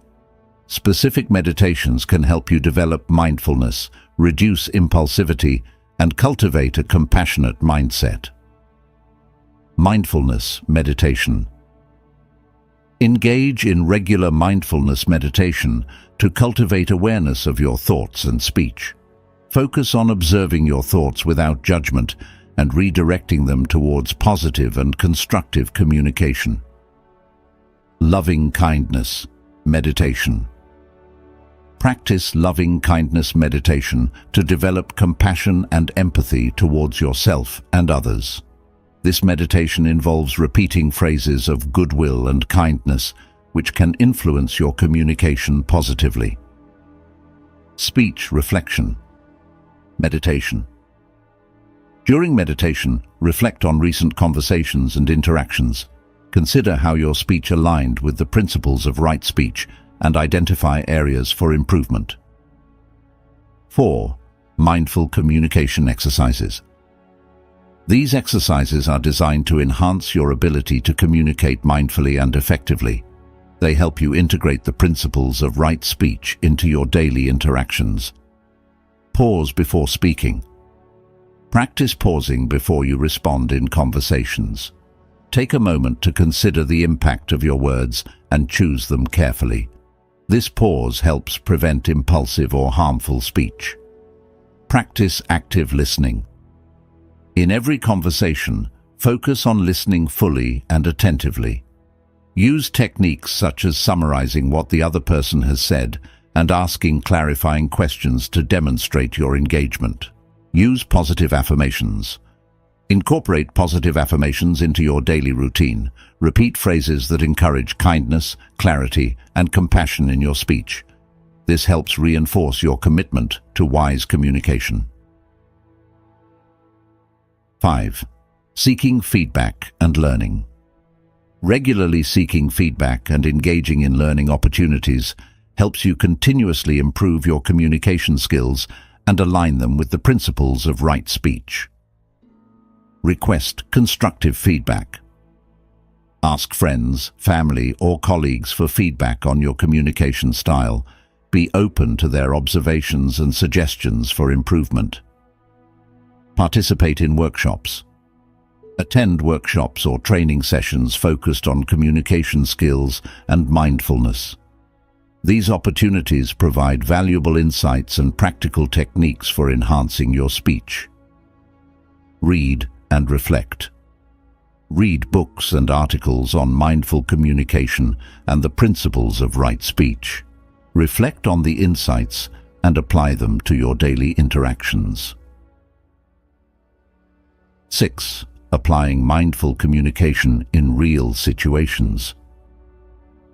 Specific meditations can help you develop mindfulness, reduce impulsivity, and cultivate a compassionate mindset. Mindfulness meditation. Engage in regular mindfulness meditation to cultivate awareness of your thoughts and speech. Focus on observing your thoughts without judgment and redirecting them towards positive and constructive communication. Loving kindness meditation. Practice loving kindness meditation to develop compassion and empathy towards yourself and others. This meditation involves repeating phrases of goodwill and kindness, which can influence your communication positively. Speech reflection. Meditation. During meditation, reflect on recent conversations and interactions. Consider how your speech aligned with the principles of right speech and identify areas for improvement. 4. Mindful communication exercises. These exercises are designed to enhance your ability to communicate mindfully and effectively. They help you integrate the principles of right speech into your daily interactions. Pause before speaking. Practice pausing before you respond in conversations. Take a moment to consider the impact of your words and choose them carefully. This pause helps prevent impulsive or harmful speech. Practice active listening. In every conversation, focus on listening fully and attentively. Use techniques such as summarizing what the other person has said and asking clarifying questions to demonstrate your engagement. Use positive affirmations. Incorporate positive affirmations into your daily routine. Repeat phrases that encourage kindness, clarity, and compassion in your speech. This helps reinforce your commitment to wise communication. 5. Seeking feedback and learning. Regularly seeking feedback and engaging in learning opportunities helps you continuously improve your communication skills and align them with the principles of right speech. Request constructive feedback. Ask friends, family, or colleagues for feedback on your communication style. Be open to their observations and suggestions for improvement. Participate in workshops. Attend workshops or training sessions focused on communication skills and mindfulness. These opportunities provide valuable insights and practical techniques for enhancing your speech. Read and reflect. Read books and articles on mindful communication and the principles of right speech. Reflect on the insights and apply them to your daily interactions. 6. Applying mindful communication in real situations.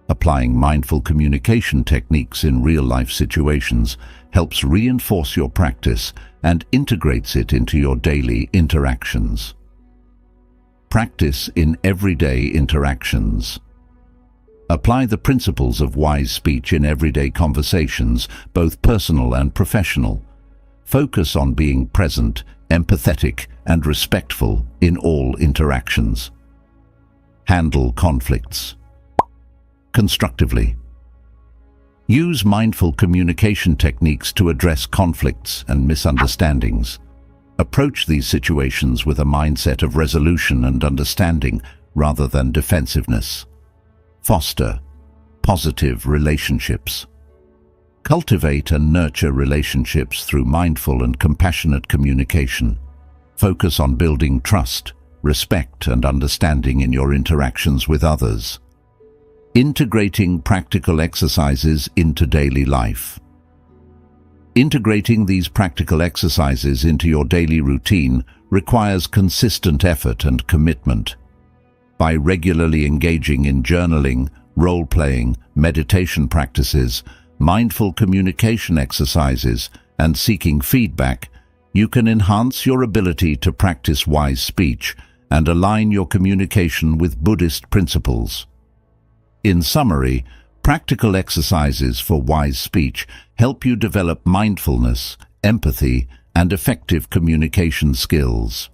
Applying mindful communication techniques in real-life situations helps reinforce your practice and integrates it into your daily interactions. Practice in everyday interactions. Apply the principles of wise speech in everyday conversations, both personal and professional. Focus on being present, empathetic, and respectful in all interactions. Handle conflicts constructively. Use mindful communication techniques to address conflicts and misunderstandings. Approach these situations with a mindset of resolution and understanding rather than defensiveness. Foster positive relationships. Cultivate and nurture relationships through mindful and compassionate communication. Focus on building trust, respect, and understanding in your interactions with others. Integrating practical exercises into daily life. Integrating these practical exercises into your daily routine requires consistent effort and commitment. By regularly engaging in journaling, role-playing, meditation practices, mindful communication exercises, and seeking feedback, you can enhance your ability to practice wise speech and align your communication with Buddhist principles. In summary, practical exercises for wise speech help you develop mindfulness, empathy, and effective communication skills.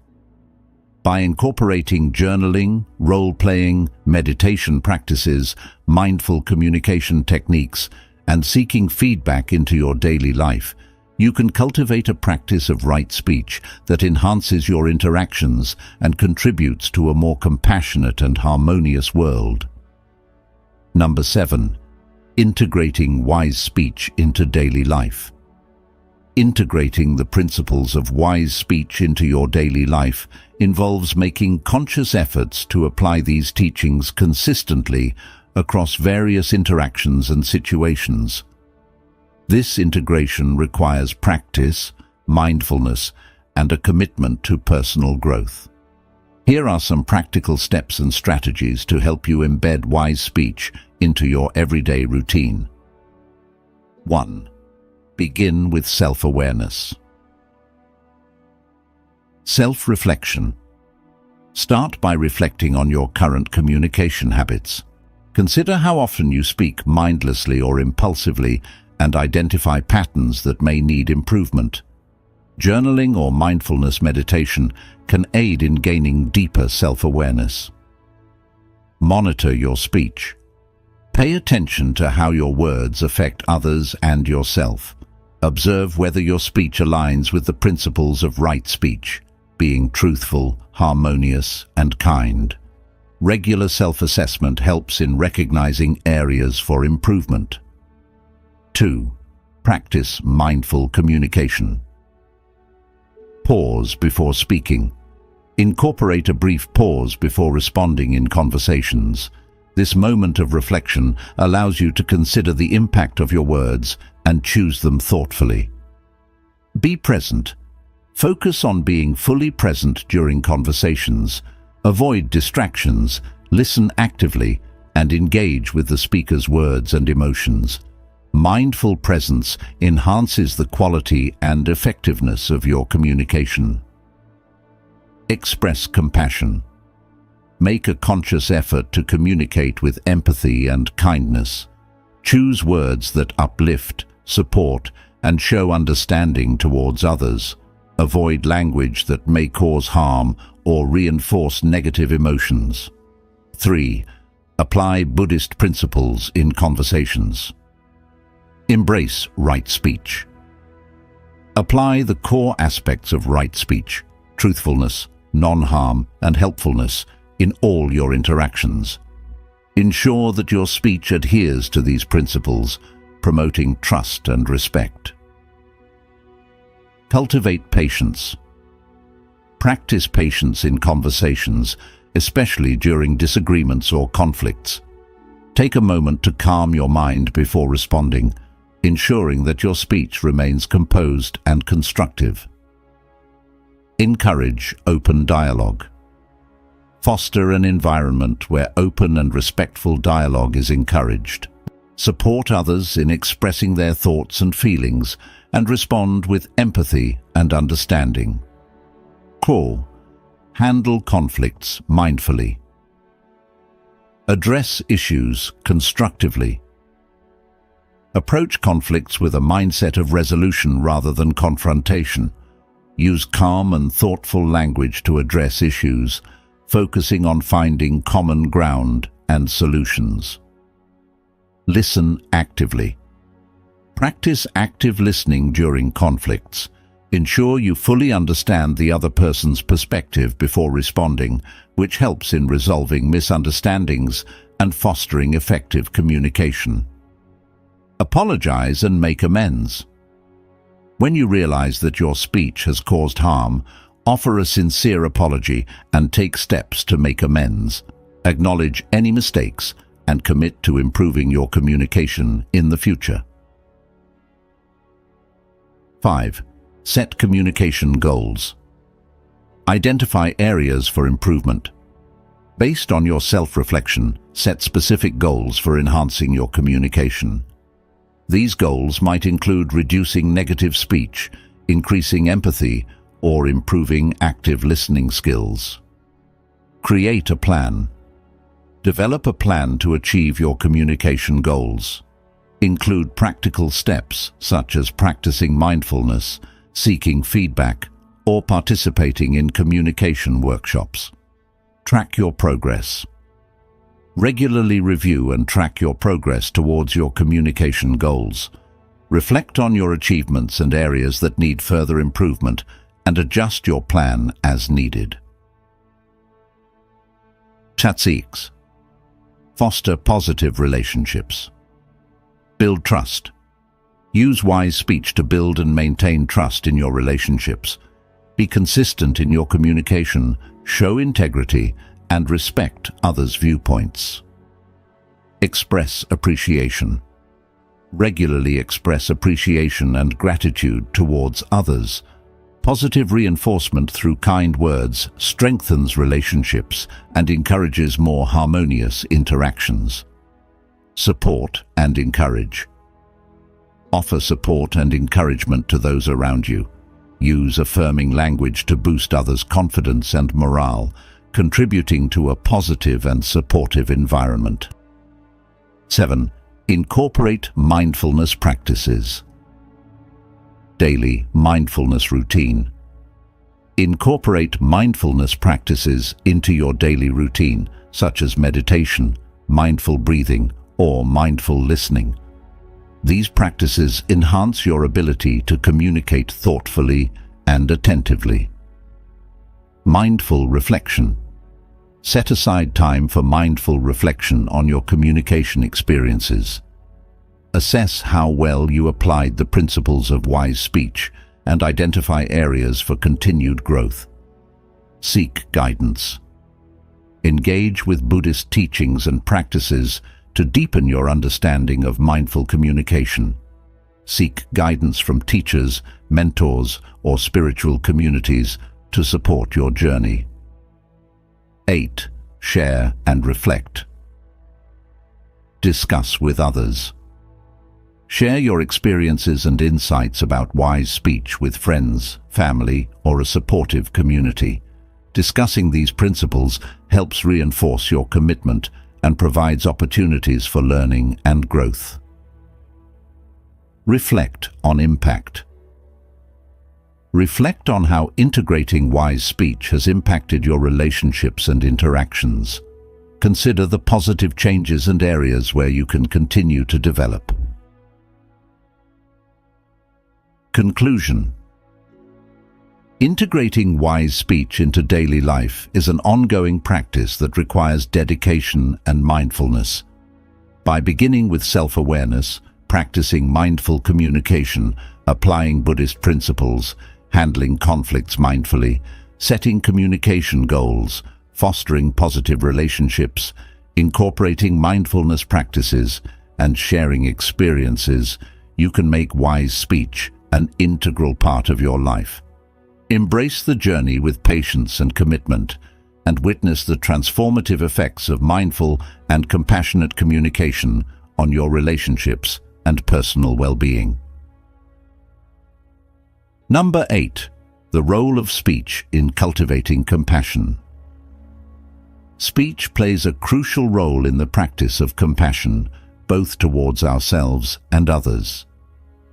By incorporating journaling, role-playing, meditation practices, mindful communication techniques, and seeking feedback into your daily life, you can cultivate a practice of right speech that enhances your interactions and contributes to a more compassionate and harmonious world. Number 7. Integrating wise speech into daily life. Integrating the principles of wise speech into your daily life involves making conscious efforts to apply these teachings consistently across various interactions and situations. This integration requires practice, mindfulness, and a commitment to personal growth. Here are some practical steps and strategies to help you embed wise speech into your everyday routine. 1. Begin with self-awareness. Self-reflection. Start by reflecting on your current communication habits. Consider how often you speak mindlessly or impulsively and identify patterns that may need improvement. Journaling or mindfulness meditation can aid in gaining deeper self-awareness. Monitor your speech. Pay attention to how your words affect others and yourself. Observe whether your speech aligns with the principles of right speech, being truthful, harmonious, and kind. Regular self-assessment helps in recognizing areas for improvement. 2. Practice mindful communication. Pause before speaking. Incorporate a brief pause before responding in conversations. This moment of reflection allows you to consider the impact of your words and choose them thoughtfully. Be present. Focus on being fully present during conversations. Avoid distractions, listen actively, and engage with the speaker's words and emotions. Mindful presence enhances the quality and effectiveness of your communication. Express compassion. Make a conscious effort to communicate with empathy and kindness. Choose words that uplift, support, and show understanding towards others. Avoid language that may cause harm or reinforce negative emotions. 3. Apply Buddhist principles in conversations. Embrace right speech. Apply the core aspects of right speech, truthfulness, non-harm, and helpfulness in all your interactions. Ensure that your speech adheres to these principles, promoting trust and respect. Cultivate patience. Practice patience in conversations, especially during disagreements or conflicts. Take a moment to calm your mind before responding, ensuring that your speech remains composed and constructive. Encourage open dialogue. Foster an environment where open and respectful dialogue is encouraged. Support others in expressing their thoughts and feelings, and respond with empathy and understanding. Core. Handle conflicts mindfully. Address issues constructively. Approach conflicts with a mindset of resolution rather than confrontation. Use calm and thoughtful language to address issues, focusing on finding common ground and solutions. Listen actively. Practice active listening during conflicts. Ensure you fully understand the other person's perspective before responding, which helps in resolving misunderstandings and fostering effective communication. Apologize and make amends. When you realize that your speech has caused harm, offer a sincere apology and take steps to make amends. Acknowledge any mistakes and commit to improving your communication in the future. 5. Set communication goals. Identify areas for improvement. Based on your self-reflection, set specific goals for enhancing your communication. These goals might include reducing negative speech, increasing empathy, or improving active listening skills. Create a plan. Develop a plan to achieve your communication goals. Include practical steps such as practicing mindfulness, seeking feedback, or participating in communication workshops. Track your progress. Regularly review and track your progress towards your communication goals. Reflect on your achievements and areas that need further improvement, and adjust your plan as needed. Cultivates. Foster positive relationships. Build trust. Use wise speech to build and maintain trust in your relationships. Be consistent in your communication, show integrity, and respect others' viewpoints. Express appreciation. Regularly express appreciation and gratitude towards others. Positive reinforcement through kind words strengthens relationships and encourages more harmonious interactions. Support and encourage. Offer support and encouragement to those around you. Use affirming language to boost others' confidence and morale, contributing to a positive and supportive environment. 7. Incorporate mindfulness practices. Daily mindfulness routine. Incorporate mindfulness practices into your daily routine, such as meditation, mindful breathing, or mindful listening. These practices enhance your ability to communicate thoughtfully and attentively. Mindful reflection. Set aside time for mindful reflection on your communication experiences. Assess how well you applied the principles of wise speech and identify areas for continued growth. Seek guidance. Engage with Buddhist teachings and practices to deepen your understanding of mindful communication. Seek guidance from teachers, mentors, or spiritual communities to support your journey. 8. Share and reflect. Discuss with others. Share your experiences and insights about wise speech with friends, family, or a supportive community. Discussing these principles helps reinforce your commitment and provides opportunities for learning and growth. Reflect on impact. Reflect on how integrating wise speech has impacted your relationships and interactions. Consider the positive changes and areas where you can continue to develop. Conclusion. Integrating wise speech into daily life is an ongoing practice that requires dedication and mindfulness. By beginning with self-awareness, practicing mindful communication, applying Buddhist principles, handling conflicts mindfully, setting communication goals, fostering positive relationships, incorporating mindfulness practices, and sharing experiences, you can make wise speech an integral part of your life. Embrace the journey with patience and commitment, and witness the transformative effects of mindful and compassionate communication on your relationships and personal well-being. Number 8. The role of speech in cultivating compassion. Speech plays a crucial role in the practice of compassion, both towards ourselves and others.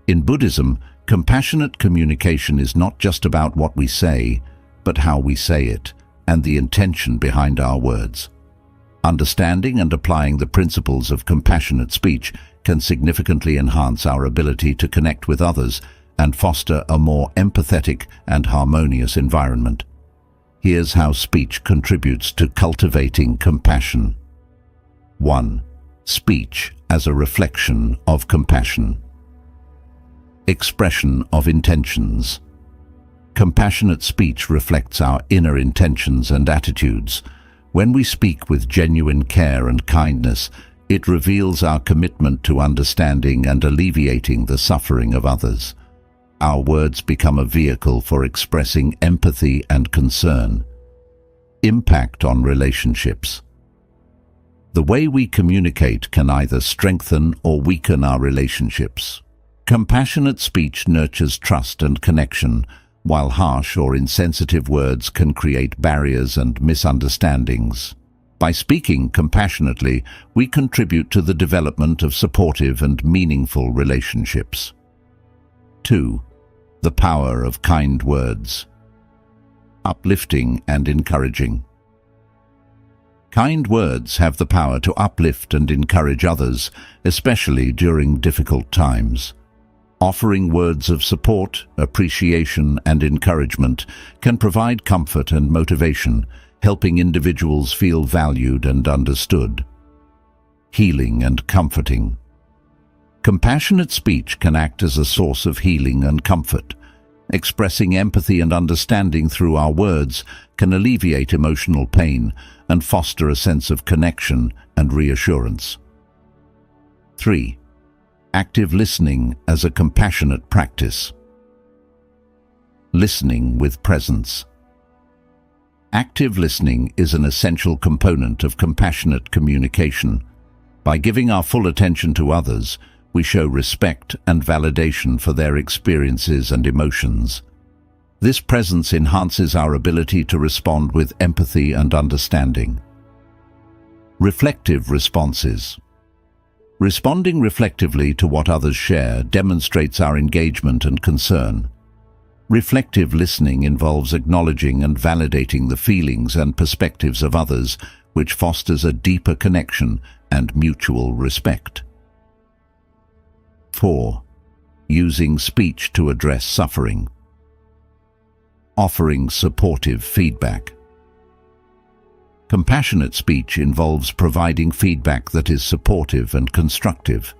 In Buddhism, compassionate communication is not just about what we say, but how we say it, and the intention behind our words. Understanding and applying the principles of compassionate speech can significantly enhance our ability to connect with others and foster a more empathetic and harmonious environment. Here's how speech contributes to cultivating compassion. 1. Speech as a reflection of compassion. Expression of intentions. Compassionate speech reflects our inner intentions and attitudes. When we speak with genuine care and kindness, it reveals our commitment to understanding and alleviating the suffering of others. Our words become a vehicle for expressing empathy and concern. Impact on relationships. The way we communicate can either strengthen or weaken our relationships. Compassionate speech nurtures trust and connection, while harsh or insensitive words can create barriers and misunderstandings. By speaking compassionately, we contribute to the development of supportive and meaningful relationships. 2. The power of kind words. Uplifting and encouraging. Kind words have the power to uplift and encourage others, especially during difficult times. Offering words of support, appreciation, and encouragement can provide comfort and motivation, helping individuals feel valued and understood. Healing and comforting. Compassionate speech can act as a source of healing and comfort. Expressing empathy and understanding through our words can alleviate emotional pain and foster a sense of connection and reassurance. 3. Active listening as a compassionate practice. Listening with presence. Active listening is an essential component of compassionate communication. By giving our full attention to others, we show respect and validation for their experiences and emotions. This presence enhances our ability to respond with empathy and understanding. Reflective responses. Responding reflectively to what others share demonstrates our engagement and concern. Reflective listening involves acknowledging and validating the feelings and perspectives of others, which fosters a deeper connection and mutual respect. 4. Using speech to address suffering. Offering supportive feedback. Compassionate speech involves providing feedback that is supportive and constructive.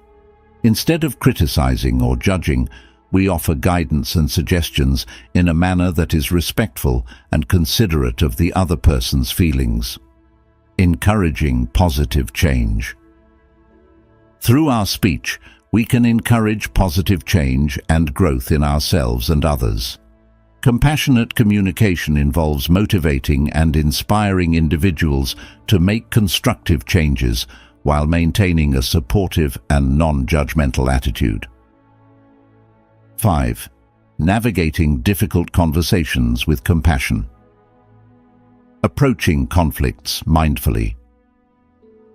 Instead of criticizing or judging, we offer guidance and suggestions in a manner that is respectful and considerate of the other person's feelings. Encouraging positive change. Through our speech, we can encourage positive change and growth in ourselves and others. Compassionate communication involves motivating and inspiring individuals to make constructive changes while maintaining a supportive and non-judgmental attitude. 5. Navigating difficult conversations with compassion. Approaching conflicts mindfully.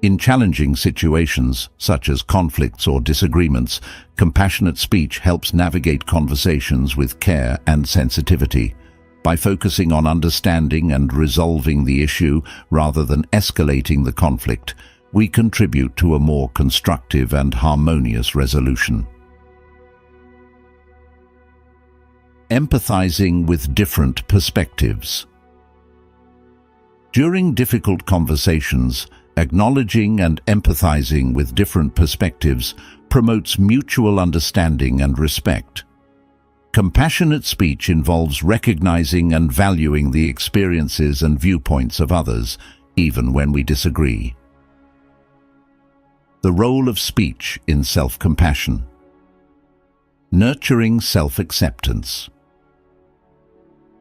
In challenging situations, such as conflicts or disagreements, compassionate speech helps navigate conversations with care and sensitivity. By focusing on understanding and resolving the issue rather than escalating the conflict, we contribute to a more constructive and harmonious resolution. Empathizing with different perspectives. During difficult conversations, acknowledging and empathizing with different perspectives promotes mutual understanding and respect. Compassionate speech involves recognizing and valuing the experiences and viewpoints of others, even when we disagree. The role of speech in self-compassion. Nurturing self-acceptance.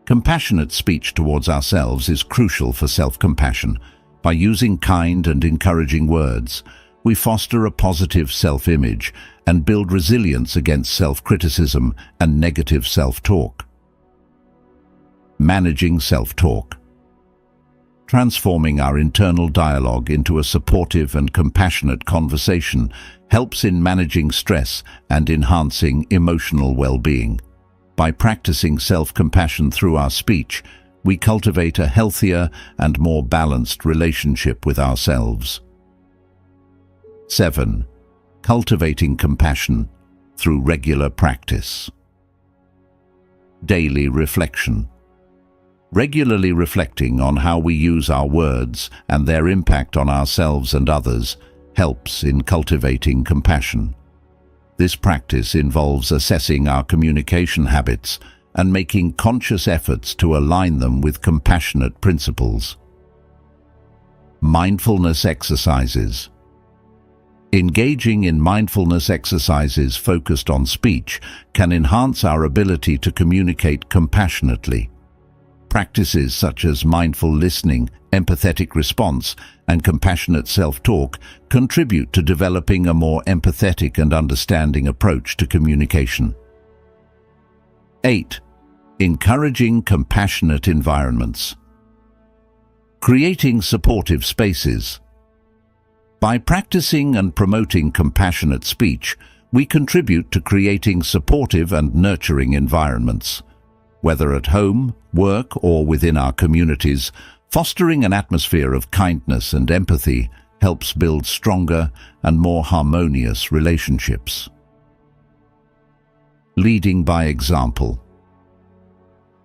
Compassionate speech towards ourselves is crucial for self-compassion. By using kind and encouraging words, we foster a positive self-image and build resilience against self-criticism and negative self-talk. Managing self-talk. Transforming our internal dialogue into a supportive and compassionate conversation helps in managing stress and enhancing emotional well-being. By practicing self-compassion through our speech, we cultivate a healthier and more balanced relationship with ourselves. 7. Cultivating compassion through regular practice. Daily reflection. Regularly reflecting on how we use our words and their impact on ourselves and others helps in cultivating compassion. This practice involves assessing our communication habits and making conscious efforts to align them with compassionate principles. Mindfulness exercises. Engaging in mindfulness exercises focused on speech can enhance our ability to communicate compassionately. Practices such as mindful listening, empathetic response, and compassionate self-talk contribute to developing a more empathetic and understanding approach to communication. 8. Encouraging compassionate environments. Creating supportive spaces. By practicing and promoting compassionate speech, we contribute to creating supportive and nurturing environments. Whether at home, work, or within our communities, fostering an atmosphere of kindness and empathy helps build stronger and more harmonious relationships. Leading by example.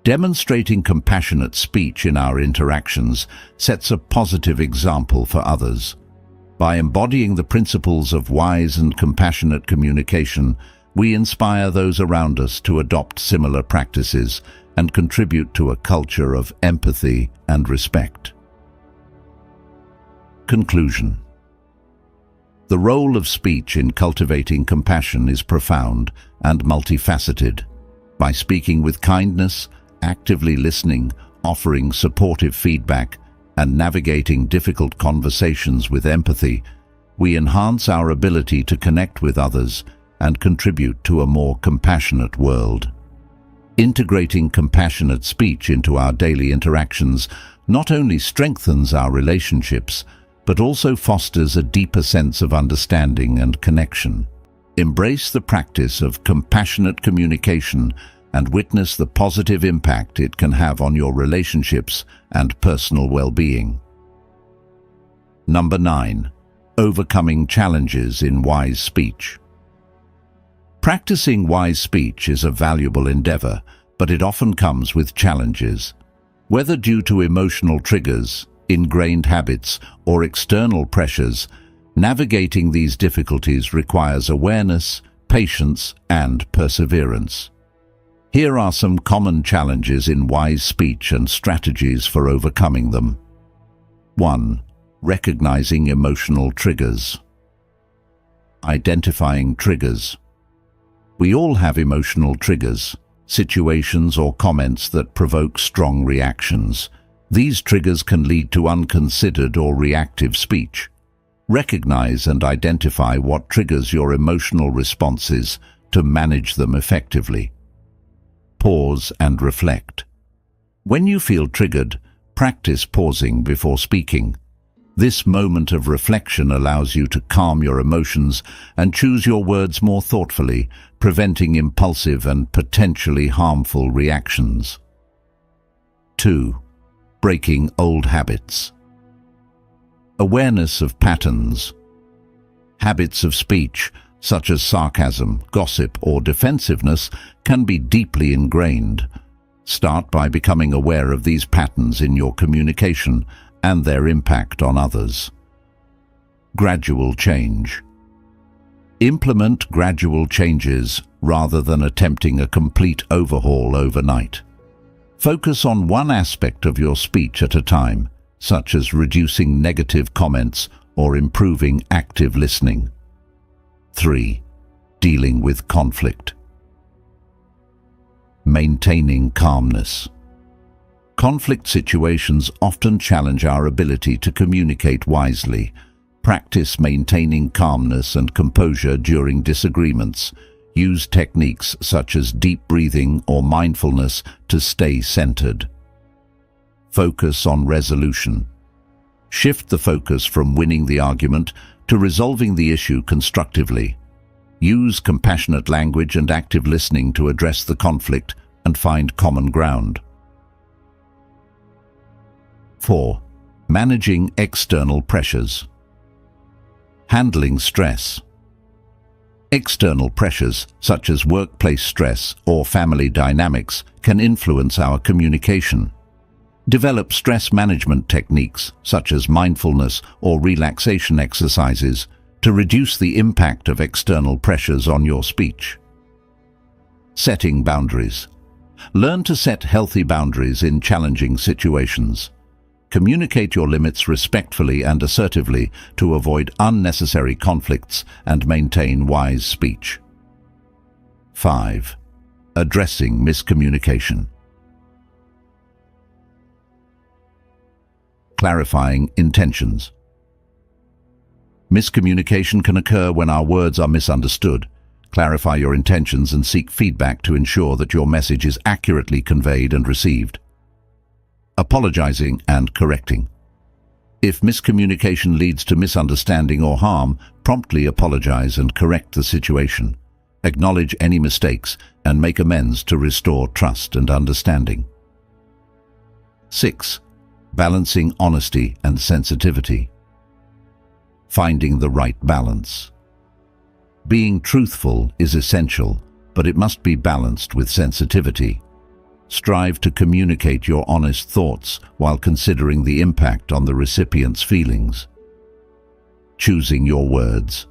Demonstrating compassionate speech in our interactions sets a positive example for others. By embodying the principles of wise and compassionate communication, we inspire those around us to adopt similar practices and contribute to a culture of empathy and respect. Conclusion. The role of speech in cultivating compassion is profound and multifaceted. By speaking with kindness, actively listening, offering supportive feedback, and navigating difficult conversations with empathy, we enhance our ability to connect with others and contribute to a more compassionate world. Integrating compassionate speech into our daily interactions not only strengthens our relationships, but also fosters a deeper sense of understanding and connection. Embrace the practice of compassionate communication and witness the positive impact it can have on your relationships and personal well-being. Number 9. Overcoming challenges in wise speech. Practicing wise speech is a valuable endeavor, but it often comes with challenges. Whether due to emotional triggers, ingrained habits, or external pressures, navigating these difficulties requires awareness, patience, and perseverance. Here are some common challenges in wise speech and strategies for overcoming them. 1. Recognizing emotional triggers. Identifying triggers. We all have emotional triggers, situations or comments that provoke strong reactions. These triggers can lead to unconsidered or reactive speech. Recognize and identify what triggers your emotional responses to manage them effectively. Pause and reflect. When you feel triggered, practice pausing before speaking. This moment of reflection allows you to calm your emotions and choose your words more thoughtfully, preventing impulsive and potentially harmful reactions. 2. Breaking old habits. Awareness of patterns. Habits of speech, such as sarcasm, gossip, or defensiveness, can be deeply ingrained. Start by becoming aware of these patterns in your communication and their impact on others. Gradual change. Implement gradual changes rather than attempting a complete overhaul overnight. Focus on one aspect of your speech at a time, such as reducing negative comments or improving active listening. 3. Dealing with conflict. Maintaining calmness. Conflict situations often challenge our ability to communicate wisely. Practice maintaining calmness and composure during disagreements. Use techniques such as deep breathing or mindfulness to stay centered. Focus on resolution. Shift the focus from winning the argument to resolving the issue constructively. Use compassionate language and active listening to address the conflict and find common ground. 4. Managing external pressures. Handling stress. External pressures, such as workplace stress or family dynamics, can influence our communication. Develop stress management techniques, such as mindfulness or relaxation exercises, to reduce the impact of external pressures on your speech. Setting boundaries. Learn to set healthy boundaries in challenging situations. Communicate your limits respectfully and assertively to avoid unnecessary conflicts and maintain wise speech. 5. Addressing miscommunication. Clarifying intentions. Miscommunication can occur when our words are misunderstood. Clarify your intentions and seek feedback to ensure that your message is accurately conveyed and received. Apologizing and correcting. If miscommunication leads to misunderstanding or harm, promptly apologize and correct the situation. Acknowledge any mistakes and make amends to restore trust and understanding. 6. Balancing honesty and sensitivity. Finding the right balance. Being truthful is essential, but it must be balanced with sensitivity. Strive to communicate your honest thoughts while considering the impact on the recipient's feelings. Choosing your words.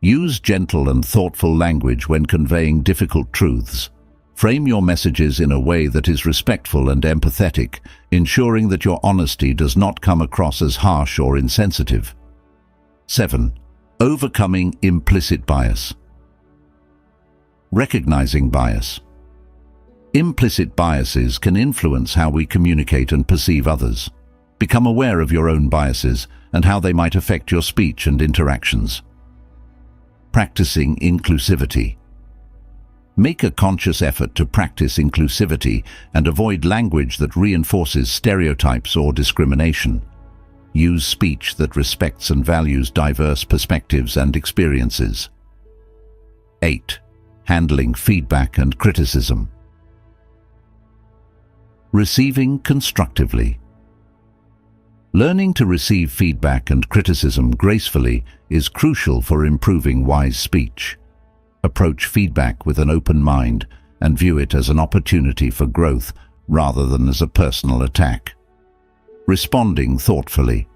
Use gentle and thoughtful language when conveying difficult truths. Frame your messages in a way that is respectful and empathetic, ensuring that your honesty does not come across as harsh or insensitive. 7. Overcoming implicit bias. Recognizing bias. Implicit biases can influence how we communicate and perceive others. Become aware of your own biases and how they might affect your speech and interactions. Practicing inclusivity. Make a conscious effort to practice inclusivity and avoid language that reinforces stereotypes or discrimination. Use speech that respects and values diverse perspectives and experiences. 8. Handling feedback and criticism. Receiving constructively. Learning to receive feedback and criticism gracefully is crucial for improving wise speech. Approach feedback with an open mind and view it as an opportunity for growth rather than as a personal attack. Responding thoughtfully.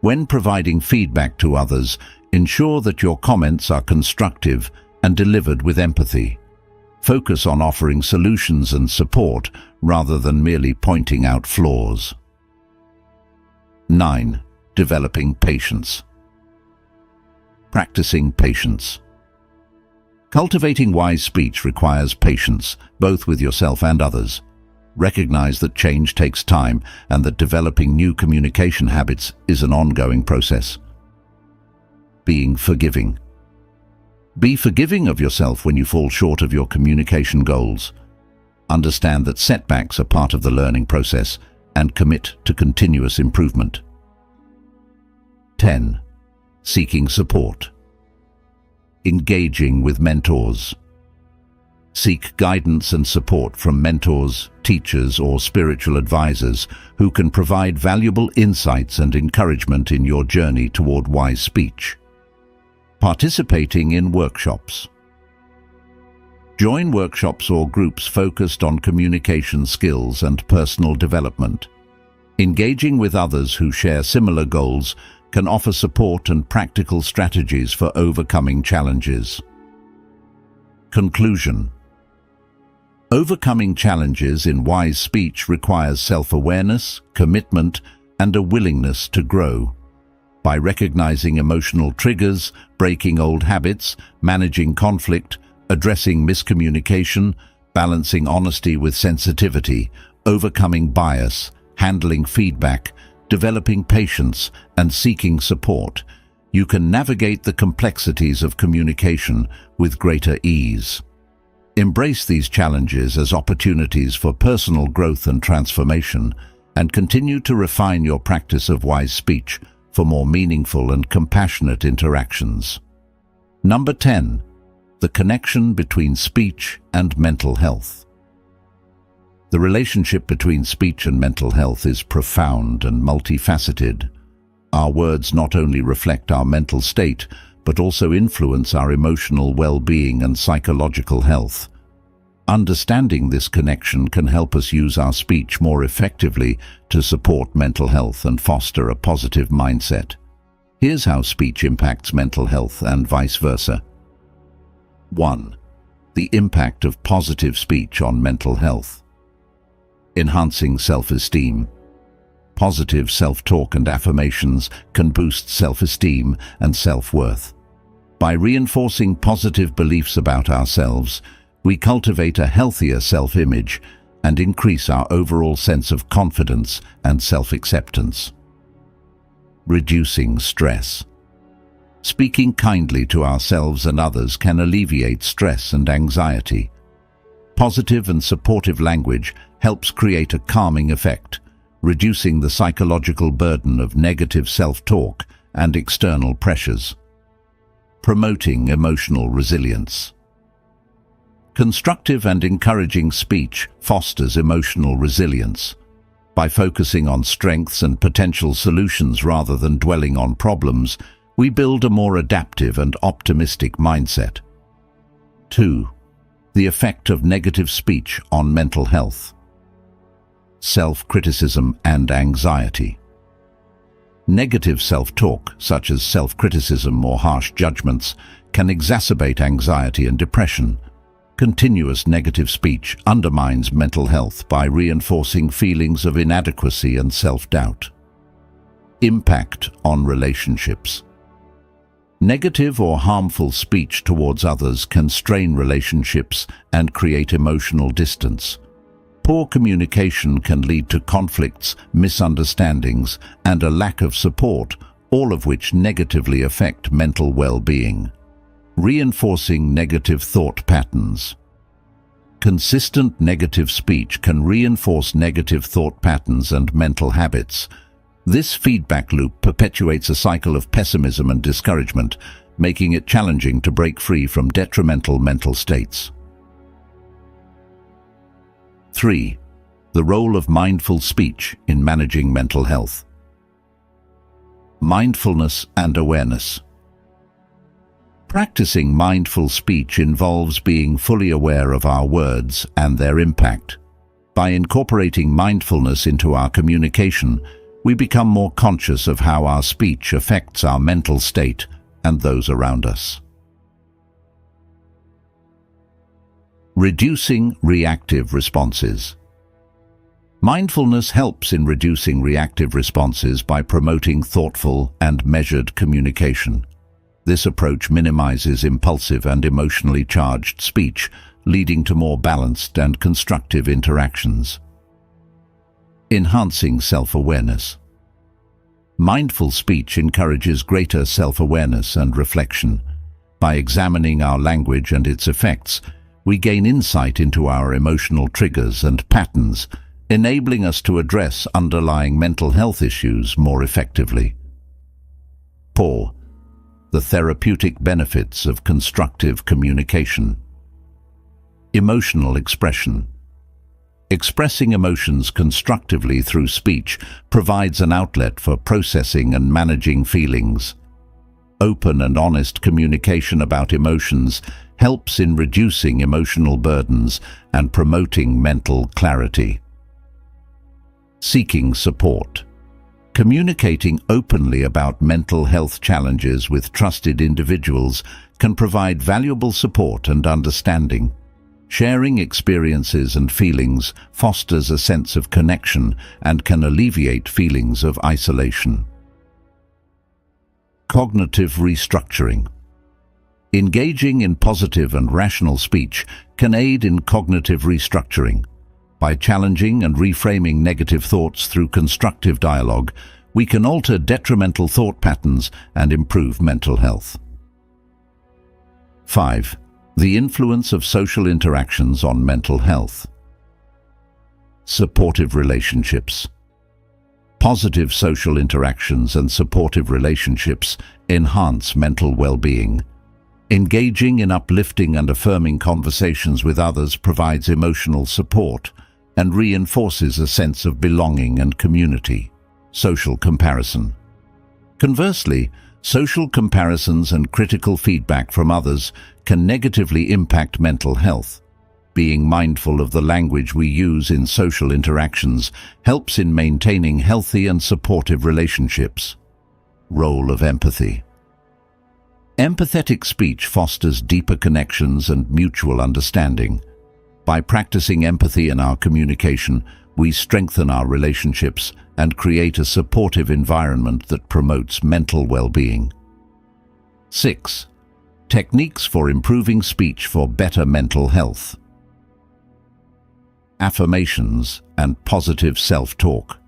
When providing feedback to others, ensure that your comments are constructive and delivered with empathy. Focus on offering solutions and support rather than merely pointing out flaws. 9. Developing patience. Practicing patience. Cultivating wise speech requires patience, both with yourself and others. Recognize that change takes time and that developing new communication habits is an ongoing process. Being forgiving. Be forgiving of yourself when you fall short of your communication goals. Understand that setbacks are part of the learning process and commit to continuous improvement. 10. Seeking support. Engaging with mentors. Seek guidance and support from mentors, teachers, or spiritual advisors who can provide valuable insights and encouragement in your journey toward wise speech. Participating in workshops. Join workshops or groups focused on communication skills and personal development. Engaging with others who share similar goals can offer support and practical strategies for overcoming challenges. Conclusion. Overcoming challenges in wise speech requires self-awareness, commitment, and a willingness to grow. By recognizing emotional triggers, breaking old habits, managing conflict, addressing miscommunication, balancing honesty with sensitivity, overcoming bias, handling feedback, developing patience, and seeking support, you can navigate the complexities of communication with greater ease. Embrace these challenges as opportunities for personal growth and transformation, and continue to refine your practice of wise speech for more meaningful and compassionate interactions. Number 10. The connection between speech and mental health. The relationship between speech and mental health is profound and multifaceted. Our words not only reflect our mental state, but also influence our emotional well-being and psychological health. Understanding this connection can help us use our speech more effectively to support mental health and foster a positive mindset. Here's how speech impacts mental health and vice versa. 1. The impact of positive speech on mental health. Enhancing self-esteem. Positive self-talk and affirmations can boost self-esteem and self-worth. By reinforcing positive beliefs about ourselves, we cultivate a healthier self-image and increase our overall sense of confidence and self-acceptance. Reducing stress. Speaking kindly to ourselves and others can alleviate stress and anxiety. Positive and supportive language helps create a calming effect, reducing the psychological burden of negative self-talk and external pressures. Promoting emotional resilience. Constructive and encouraging speech fosters emotional resilience. By focusing on strengths and potential solutions rather than dwelling on problems, we build a more adaptive and optimistic mindset. 2. The effect of negative speech on mental health. Self-criticism and anxiety. Negative self-talk, such as self-criticism or harsh judgments, can exacerbate anxiety and depression. Continuous negative speech undermines mental health by reinforcing feelings of inadequacy and self-doubt. Impact on relationships. Negative or harmful speech towards others can strain relationships and create emotional distance. Poor communication can lead to conflicts, misunderstandings, and a lack of support, all of which negatively affect mental well-being. Reinforcing negative thought patterns. Consistent negative speech can reinforce negative thought patterns and mental habits. This feedback loop perpetuates a cycle of pessimism and discouragement, making it challenging to break free from detrimental mental states. 3. The role of mindful speech in managing mental health. Mindfulness and awareness. Practicing mindful speech involves being fully aware of our words and their impact. By incorporating mindfulness into our communication, we become more conscious of how our speech affects our mental state and those around us. Reducing reactive responses. Mindfulness helps in reducing reactive responses by promoting thoughtful and measured communication. This approach minimizes impulsive and emotionally charged speech, leading to more balanced and constructive interactions. Enhancing self-awareness. Mindful speech encourages greater self-awareness and reflection. By examining our language and its effects, we gain insight into our emotional triggers and patterns, enabling us to address underlying mental health issues more effectively. 4. The therapeutic benefits of constructive communication. Emotional expression. Expressing emotions constructively through speech provides an outlet for processing and managing feelings. Open and honest communication about emotions helps in reducing emotional burdens and promoting mental clarity. Seeking support. Communicating openly about mental health challenges with trusted individuals can provide valuable support and understanding. Sharing experiences and feelings fosters a sense of connection and can alleviate feelings of isolation. Cognitive restructuring. Engaging in positive and rational speech can aid in cognitive restructuring. By challenging and reframing negative thoughts through constructive dialogue, we can alter detrimental thought patterns and improve mental health. 5. The influence of social interactions on mental health. Supportive relationships. Positive social interactions and supportive relationships enhance mental well-being. Engaging in uplifting and affirming conversations with others provides emotional support and reinforces a sense of belonging and community. Social comparison. Conversely, social comparisons and critical feedback from others can negatively impact mental health. Being mindful of the language we use in social interactions helps in maintaining healthy and supportive relationships. Role of empathy. Empathetic speech fosters deeper connections and mutual understanding. By practicing empathy in our communication, we strengthen our relationships and create a supportive environment that promotes mental well-being. 6. Techniques for improving speech for better mental health. Affirmations and positive self-talk.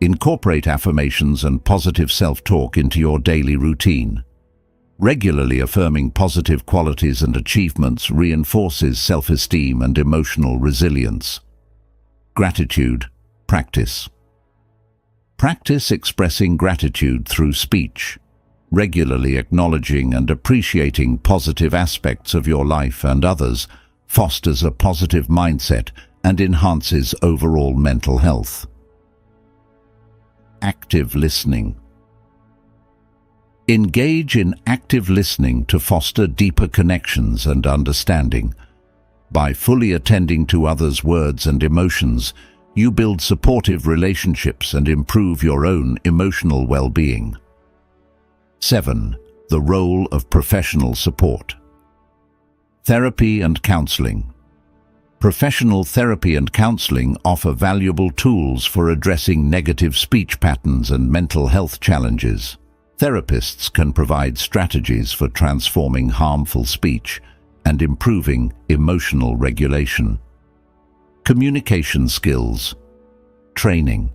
Incorporate affirmations and positive self-talk into your daily routine. Regularly affirming positive qualities and achievements reinforces self-esteem and emotional resilience. Gratitude practice. Practice expressing gratitude through speech. Regularly acknowledging and appreciating positive aspects of your life and others fosters a positive mindset and enhances overall mental health. Active listening. Engage in active listening to foster deeper connections and understanding. By fully attending to others' words and emotions, you build supportive relationships and improve your own emotional well-being. 7. The role of professional support. Therapy and counseling. Professional therapy and counseling offer valuable tools for addressing negative speech patterns and mental health challenges. Therapists can provide strategies for transforming harmful speech and improving emotional regulation. Communication skills. Training.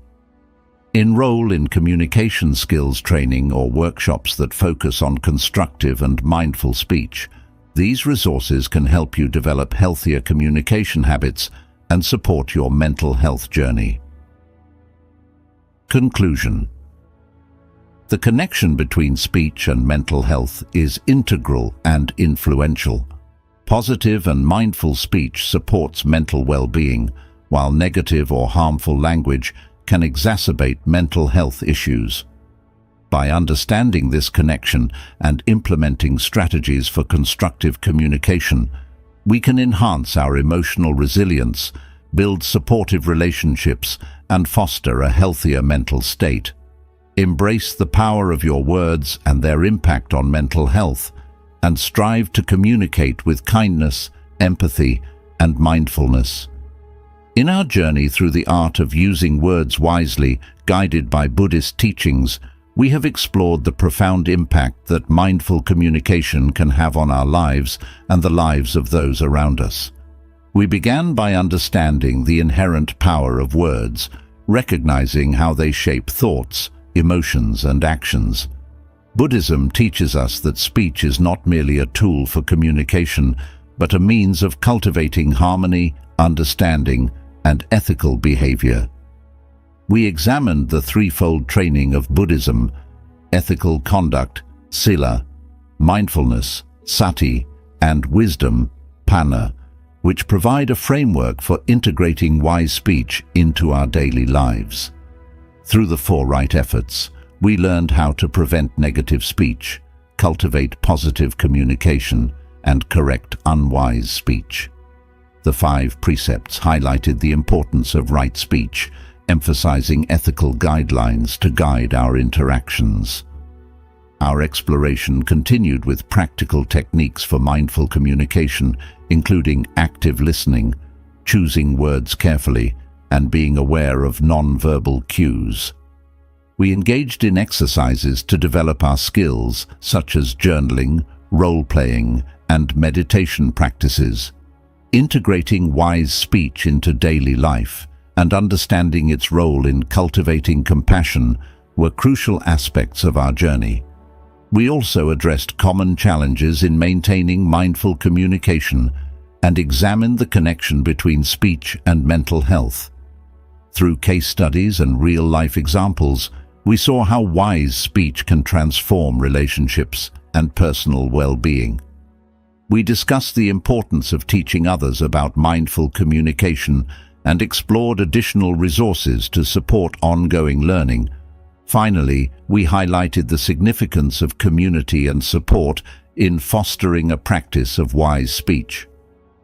Enroll in communication skills training or workshops that focus on constructive and mindful speech. These resources can help you develop healthier communication habits and support your mental health journey. Conclusion. The connection between speech and mental health is integral and influential. Positive and mindful speech supports mental well-being, while negative or harmful language can exacerbate mental health issues. By understanding this connection and implementing strategies for constructive communication, we can enhance our emotional resilience, build supportive relationships, and foster a healthier mental state. Embrace the power of your words and their impact on mental health, and strive to communicate with kindness, empathy, and mindfulness. In our journey through the art of using words wisely, guided by Buddhist teachings, we have explored the profound impact that mindful communication can have on our lives and the lives of those around us. We began by understanding the inherent power of words, recognizing how they shape thoughts, emotions, and actions. Buddhism teaches us that speech is not merely a tool for communication, but a means of cultivating harmony, understanding, and ethical behavior. We examined the threefold training of Buddhism: ethical conduct, sila, mindfulness, sati, and wisdom, panna, which provide a framework for integrating wise speech into our daily lives. Through the four right efforts, we learned how to prevent negative speech, cultivate positive communication, and correct unwise speech. The 5 precepts highlighted the importance of right speech, emphasizing ethical guidelines to guide our interactions. Our exploration continued with practical techniques for mindful communication, including active listening, choosing words carefully, and being aware of non-verbal cues. We engaged in exercises to develop our skills, such as journaling, role-playing, and meditation practices. Integrating wise speech into daily life and understanding its role in cultivating compassion were crucial aspects of our journey. We also addressed common challenges in maintaining mindful communication and examined the connection between speech and mental health. Through case studies and real-life examples, we saw how wise speech can transform relationships and personal well-being. We discussed the importance of teaching others about mindful communication and explored additional resources to support ongoing learning. Finally, we highlighted the significance of community and support in fostering a practice of wise speech.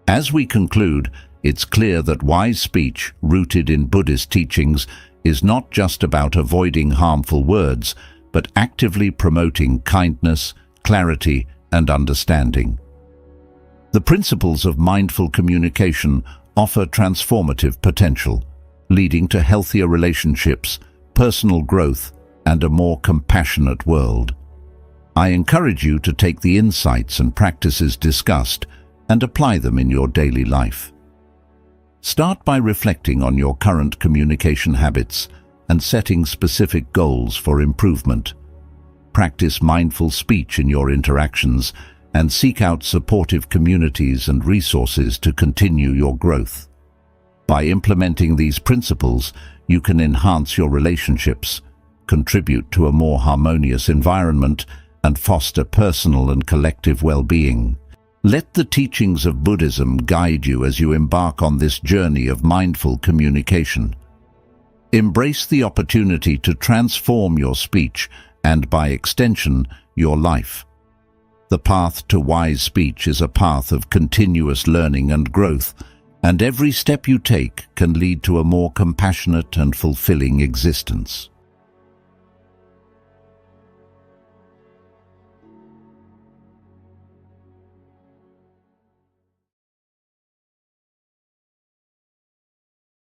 As we conclude, it's clear that wise speech, rooted in Buddhist teachings, is not just about avoiding harmful words, but actively promoting kindness, clarity, and understanding. The principles of mindful communication offer transformative potential, leading to healthier relationships, personal growth, and a more compassionate world. I encourage you to take the insights and practices discussed and apply them in your daily life. Start by reflecting on your current communication habits and setting specific goals for improvement. Practice mindful speech in your interactions and seek out supportive communities and resources to continue your growth. By implementing these principles, you can enhance your relationships, contribute to a more harmonious environment, and foster personal and collective well-being. Let the teachings of Buddhism guide you as you embark on this journey of mindful communication. Embrace the opportunity to transform your speech and, by extension, your life. The path to wise speech is a path of continuous learning and growth, and every step you take can lead to a more compassionate and fulfilling existence.